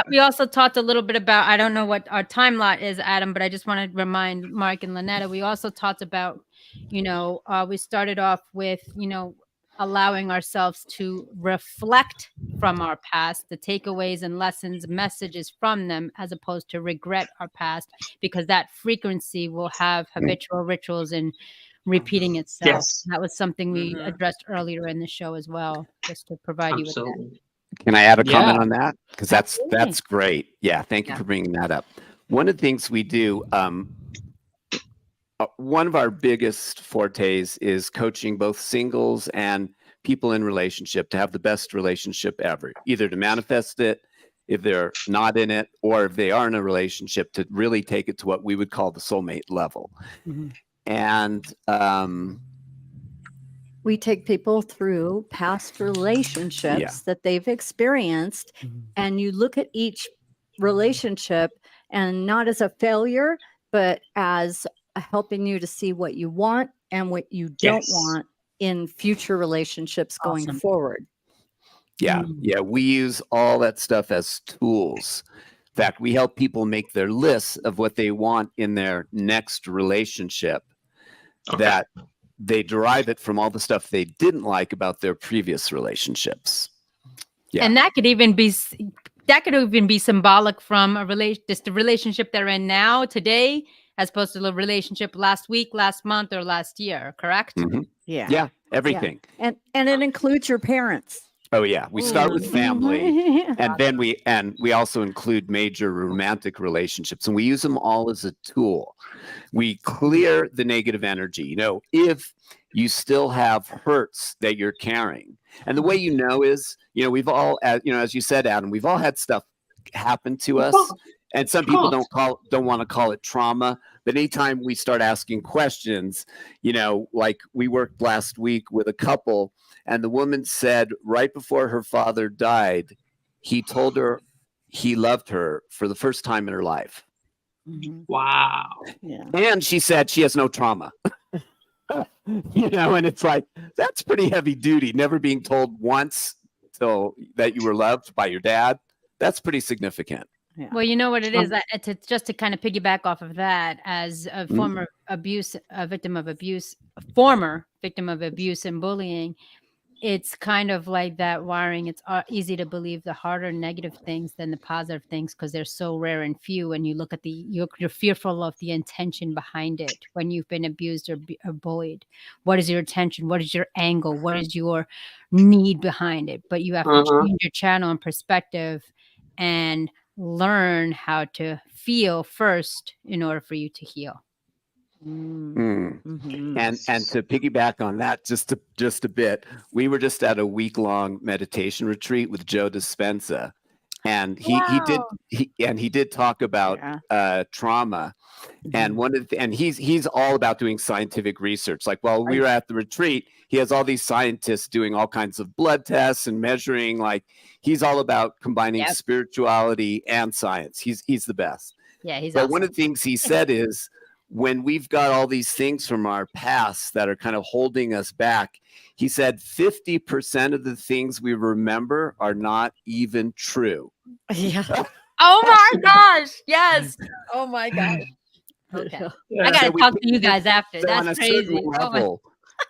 we also talked a little bit about, I don't know what our time lot is, Adam, but I just want to remind Mark and Lynetta, we also talked about, we started off with, allowing ourselves to reflect from our past, the takeaways and lessons, messages from them, as opposed to regret our past, because that frequency will have habitual rituals and repeating itself. Yes. That was something we addressed earlier in the show as well, just to provide you with that. Can I add a comment on that? Because that's great. Yeah, thank you for bringing that up. One of the things we do, one of our biggest fortes is coaching both singles and people in relationship to have the best relationship ever, either to manifest it if they're not in it, or if they are in a relationship, to really take it to what we would call the soulmate level. And we take people through past relationships that they've experienced, and you look at each relationship and not as a failure, but as helping you to see what you want and what you don't want in future relationships going forward. Yeah. We use all that stuff as tools. In fact, we help people make their lists of what they want in their next relationship, that they derive it from all the stuff they didn't like about their previous relationships. And that could even be symbolic from the relationship they're in now, today, as opposed to the relationship last week, last month, or last year. Correct? Yeah, everything. And it includes your parents. Oh yeah, we start with family, and then we also include major romantic relationships, and we use them all as a tool. We clear the negative energy. If you still have hurts that you're carrying, and the way is, we've all, as you said, Adam, we've all had stuff happen to us, and some people don't want to call it trauma. But anytime we start asking questions, like we worked last week with a couple, and the woman said right before her father died, he told her he loved her for the first time in her life. Wow. Yeah. And she said she has no trauma. And it's like, that's pretty heavy duty. Never being told once that you were loved by your dad. That's pretty significant. Yeah. Well, you know what it is, just to kind of piggyback off of that, as a former victim of abuse and bullying, it's kind of like that wiring. It's easy to believe the harder negative things than the positive things, because they're so rare and few. And you look at you're fearful of the intention behind it when you've been abused or bullied. What is your intention? What is your angle? What is your need behind it? But you have to change your channel and perspective and learn how to feel first in order for you to heal. And to piggyback on that just a bit, we were just at a week-long meditation retreat with Joe Dispenza, And he did talk about trauma. And he's all about doing scientific research. Like while we were at the retreat, he has all these scientists doing all kinds of blood tests and measuring. Like he's all about combining spirituality and science. He's the best. Yeah, he's But awesome. one of the things he said is when we've got all these things from our past that are kind of holding us back, he said 50% of the things we remember are not even true. Yeah. Oh my gosh. Yes. Oh my gosh. Okay. I got to talk to you guys after. So on That's a crazy. certain level,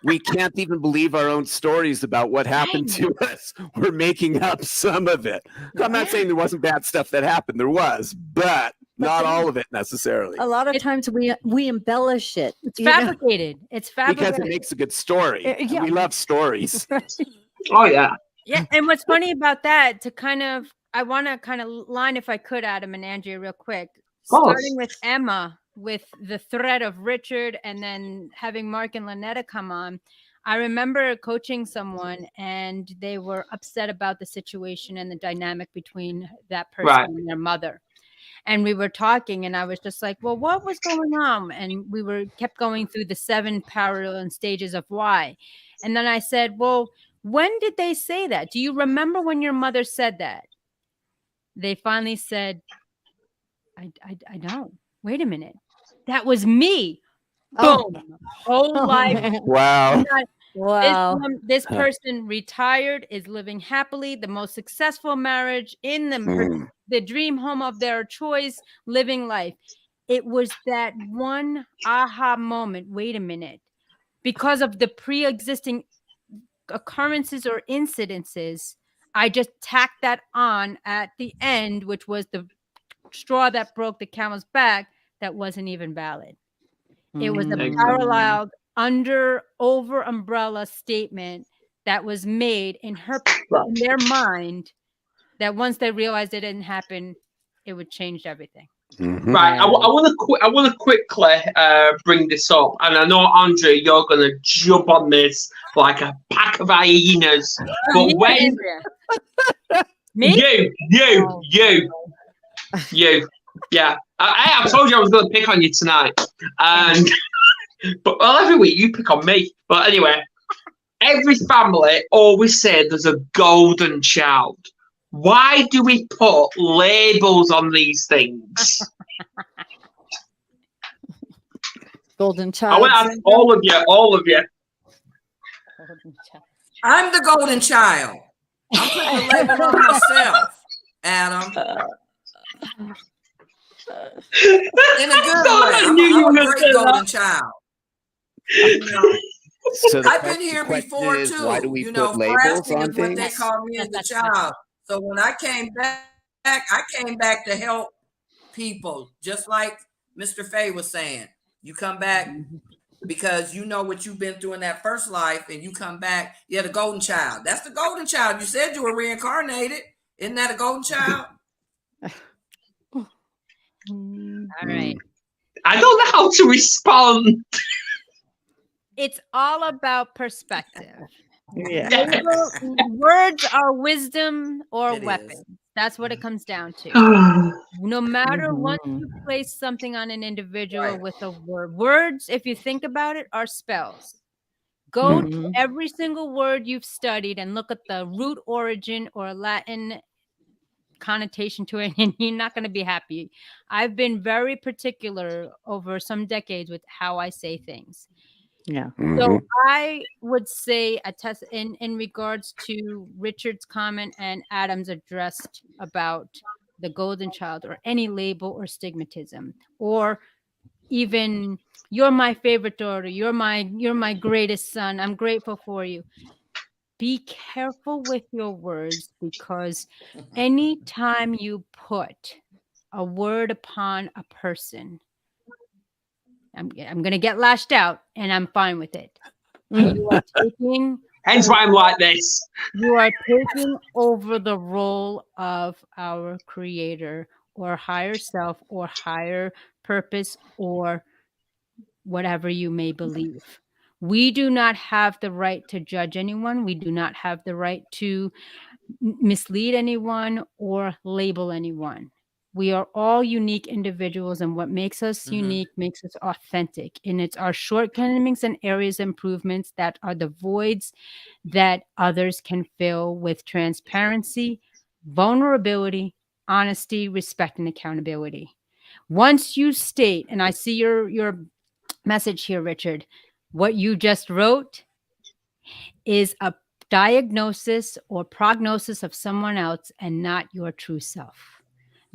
we can't even believe our own stories about what happened to us. We're making up some of it. I'm not saying there wasn't bad stuff that happened. There was, but not all of it necessarily. A lot of times we embellish it. It's fabricated. It's fabricated. Because it makes a good story. Yeah. We love stories. Oh, yeah. Yeah. And what's funny about that, I want to kind of line, if I could, Adam and Andrea, real quick. Starting with Emma, with the threat of Richard, and then having Mark and Lynetta come on. I remember coaching someone and they were upset about the situation and the dynamic between that person and their mother. And we were talking and I was just like, well, what was going on? And we kept going through the 7 parallel stages of why. And then I said, well, when did they say that? Do you remember when your mother said that? They finally said, I don't. Wait a minute. That was me. Boom. Whole life. Wow. Wow. This person retired, is living happily, the most successful marriage in the dream home of their choice, living life. It was that one aha moment. Wait a minute. Because of the pre-existing occurrences or incidences, I just tacked that on at the end, which was the straw that broke the camel's back. That wasn't even valid. It was a paralleled over umbrella statement that was made in their mind, that once they realized it didn't happen, it would change everything. Right. I want to quickly bring this up, and I know Andrea, you're gonna jump on this like a pack of hyenas. But when me, you, yeah, I told you I was gonna pick on you tonight, and but every week you pick on me. But anyway, every family always say there's a golden child. Why do we put labels on these things? Golden child. I want to ask all of you. I'm the golden child. I'm putting the label on myself, Adam. In a good way. I'm a great golden child. So I've been here before too. Why do we put labels on things? What they call me as a child. So when I came back to help people, just like Mr. Fay was saying. You come back because you know what you've been through in that first life, and you come back. You're the golden child. That's the golden child. You said you were reincarnated. Isn't that a golden child? All right. I don't know how to respond. It's all about perspective. Yeah. Words are wisdom or weapons. That's what it comes down to. No matter once you place something on an individual with a word. Words, if you think about it, are spells. Go to every single word you've studied and look at the root origin or Latin connotation to it, and you're not going to be happy. I've been very particular over some decades with how I say things. Yeah. So I would say in regards to Richard's comment and Adam's addressed about the golden child or any label or stigmatism, or even you're my favorite daughter, you're my greatest son, I'm grateful for you. Be careful with your words, because anytime you put a word upon a person, I'm going to get lashed out, and I'm fine with it. You are taking, hence why I'm like this. You are taking over the role of our creator or higher self or higher purpose or whatever you may believe. We do not have the right to judge anyone. We do not have the right to mislead anyone or label anyone. We are all unique individuals, and what makes us unique makes us authentic. And it's our shortcomings and areas of improvements that are the voids that others can fill with transparency, vulnerability, honesty, respect, and accountability. Once you state, and I see your message here, Richard, what you just wrote is a diagnosis or prognosis of someone else and not your true self.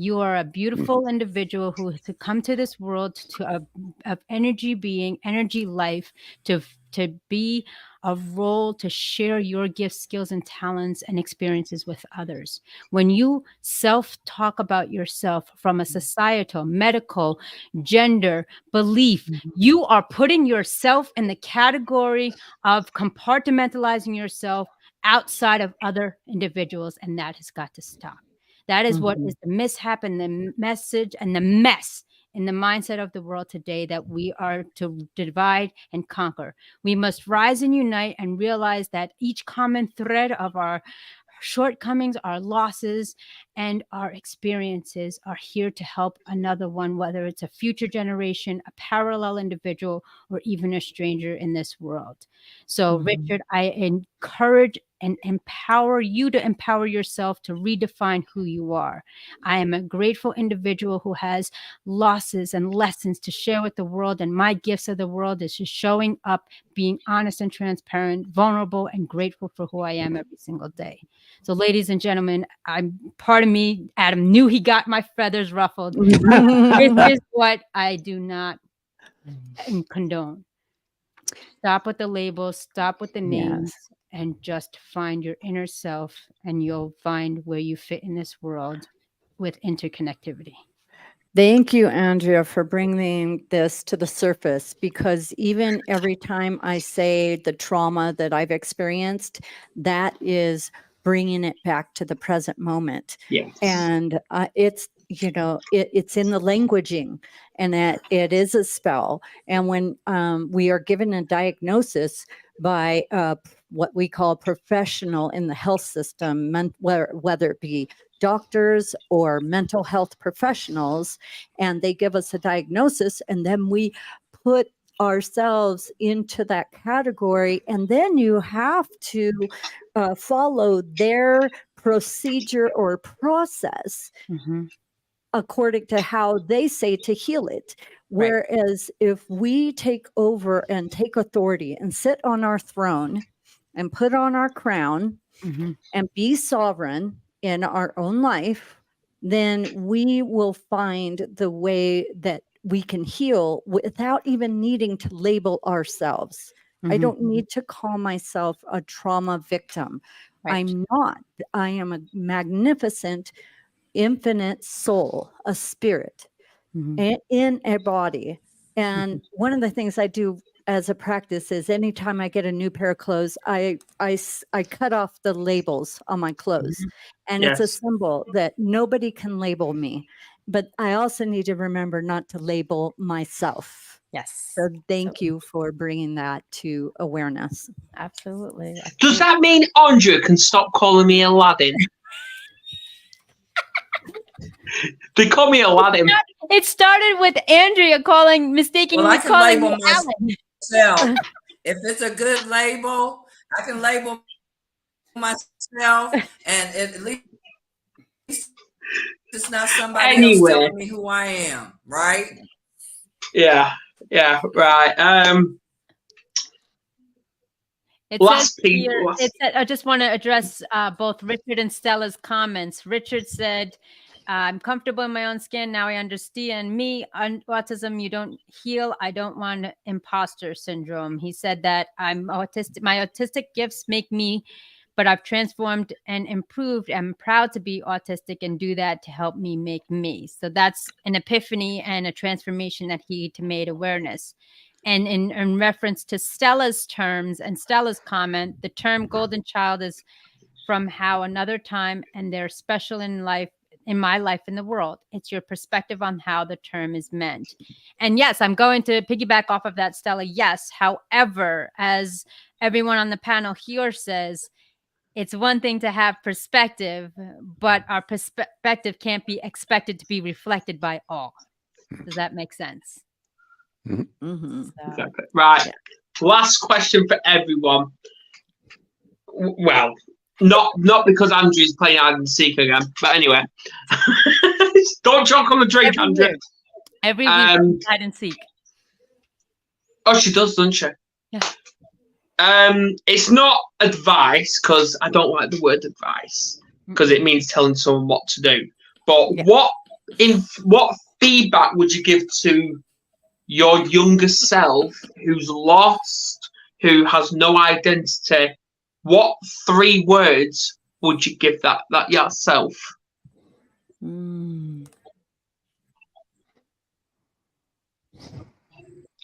You are a beautiful individual who has come to this world to a energy being, energy life, to be a role to share your gifts, skills, and talents and experiences with others. When you self-talk about yourself from a societal, medical, gender, belief, you are putting yourself in the category of compartmentalizing yourself outside of other individuals, and that has got to stop. That is what is the mishap and the message and the mess in the mindset of the world today, that we are to divide and conquer. We must rise and unite and realize that each common thread of our shortcomings, our losses, and our experiences are here to help another one, whether it's a future generation, a parallel individual, or even a stranger in this world. So, Richard, I encourage and empower you to empower yourself to redefine who you are. I am a grateful individual who has losses and lessons to share with the world, and my gifts of the world is just showing up, being honest and transparent, vulnerable, and grateful for who I am every single day. So, ladies and gentlemen, part of me, Adam, knew he got my feathers ruffled. This is what I do not condone. Stop with the labels, stop with the names, and just find your inner self, and you'll find where you fit in this world with interconnectivity. Thank you, Andrea, for bringing this to the surface, because even every time I say the trauma that I've experienced, that is bringing it back to the present moment. Yes. And it's, it's in the languaging, and that it is a spell. And when we are given a diagnosis by what we call professional in the health system, whether it be doctors or mental health professionals, and they give us a diagnosis, and then we put ourselves into that category, and then you have to follow their procedure or process according to how they say to heal it. Whereas if we take over and take authority and sit on our throne and put on our crown and be sovereign in our own life, then we will find the way that we can heal without even needing to label ourselves. I don't need to call myself a trauma victim. I'm not. I am a magnificent, infinite soul, a spirit in a body. And one of the things I do as a practice is anytime I get a new pair of clothes, I cut off the labels on my clothes. And it's a symbol that nobody can label me. But I also need to remember not to label myself. Yes. So thank you for bringing that to awareness. Absolutely. Does that mean Andrea can stop calling me Aladdin? They call me Aladdin. It started with Andrea mistaking me calling me myself. If it's a good label, I can label myself, and at least it's not somebody else telling me who I am, right? Yeah, right. I just want to address both Richard and Stella's comments. Richard said, I'm comfortable in my own skin. Now I understand me. Autism, you don't heal. I don't want imposter syndrome. He said that I'm autistic. My autistic gifts make me, but I've transformed and improved. I'm proud to be autistic and do that to help me make me. So that's an epiphany and a transformation that he made awareness. And in reference to Stella's terms and Stella's comment, the term golden child is from how another time and they're special in life. in my life in the world. It's your perspective on how the term is meant. And yes, I'm going to piggyback off of that, Stella. Yes. However, as everyone on the panel here says, it's one thing to have perspective, but our perspective can't be expected to be reflected by all. Does that make sense? Mm-hmm. So, Exactly. Right. Yeah. Last question for everyone. Well, not because Andrew's playing hide and seek again, but anyway. Don't choke on the drink, Andrea. Every week, hide and seek. Oh, she does, doesn't she? Yeah. It's not advice, because I don't like the word advice, because it means telling someone what to do. But what feedback would you give to your younger self who's lost, who has no identity? What 3 words would you give that yourself? Who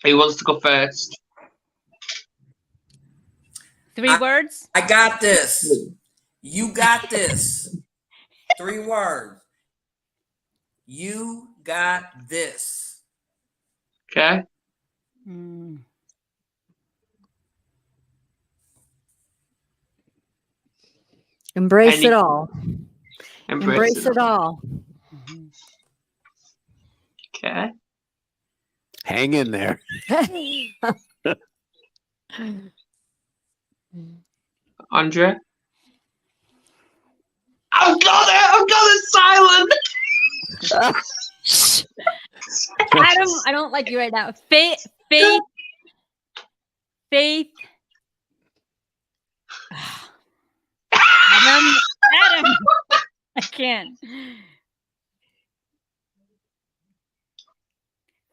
wants to go first? 3 words? I got this. You got this. 3 words. You got this. Okay. Embrace it all. Embrace it all. Okay. Hang in there. Andrea? I've got it silent. I don't like you right now. Faith. Adam, I can't.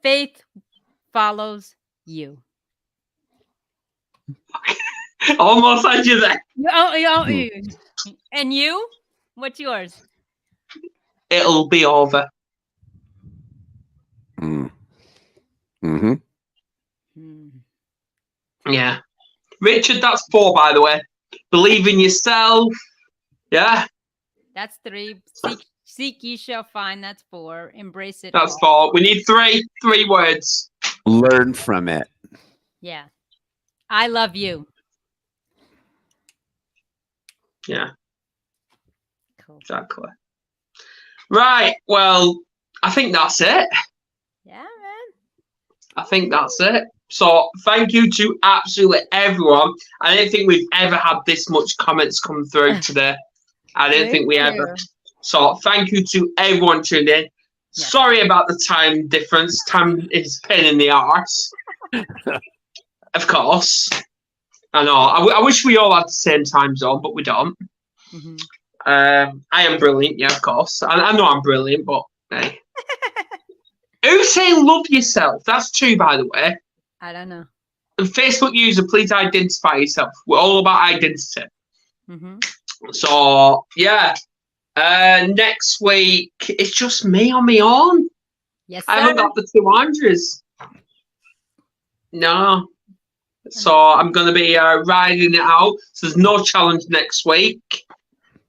Faith follows you. Almost had you there. And you? What's yours? It'll be over. Yeah. Richard, that's 4, by the way. Believe in yourself. Yeah. That's 3. Seek ye shall find. That's 4. Embrace it. That's all. 4. We need 3 words. Learn from it. Yeah. I love you. Yeah. Cool. Exactly. Right. Well, I think that's it. Yeah, man. I think that's it. So thank you to absolutely everyone. I don't think we've ever had this much comments come through today. I don't think we ever. So thank you to everyone tuned in. Yeah. Sorry about the time difference. Time is a pain in the arse. Of course. I know. I wish we all had the same time zone, but we don't. I am brilliant, yeah, of course. I know I'm brilliant, but hey. Who's saying love yourself? That's 2, by the way. I don't know. And Facebook user, please identify yourself. We're all about identity. So, yeah. Next week, it's just me on my own. Yes, I haven't got the 2 Andrews. No. So I'm going to be riding it out. So there's no challenge next week.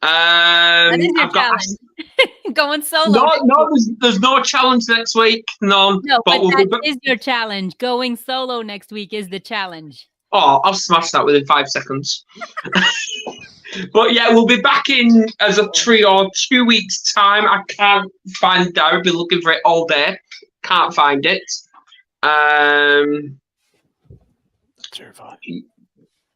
That is your challenge. Going solo. No, there's no challenge next week. None. No, but that is your challenge. Going solo next week is the challenge. Oh, I'll smash that within 5 seconds. But yeah, we'll be back in as a trio 2 weeks' time. I can't find it. I've been looking for it all day. Can't find it.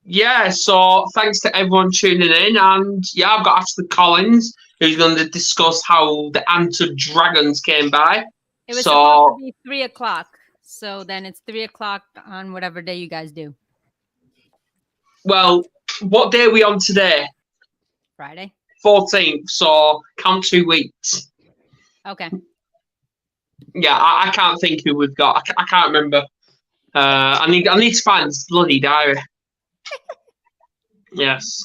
Yeah, so thanks to everyone tuning in. And yeah, I've got Ashley Collins, who's going to discuss how the Ant Dragons came by. It was supposed to be 3 o'clock. So then it's 3 o'clock on whatever day you guys do. Well, what day are we on today? Friday. 14th. So count 2 weeks. Okay. Yeah, I can't think who we've got. I can't remember. I need to find this bloody diary. Yes.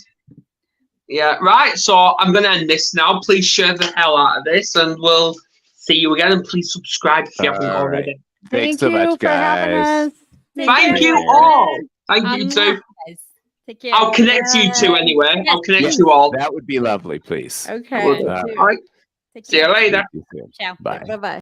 Yeah, right. So I'm going to end this now. Please share the hell out of this, and we'll see you again. And please subscribe if you haven't already. Thanks so much, guys. Thank you all. Thank you too. Take care. I'll connect you two anyway. I'll connect you all. That would be lovely, please. Okay. All right. See you later. Ciao. Bye. Bye bye.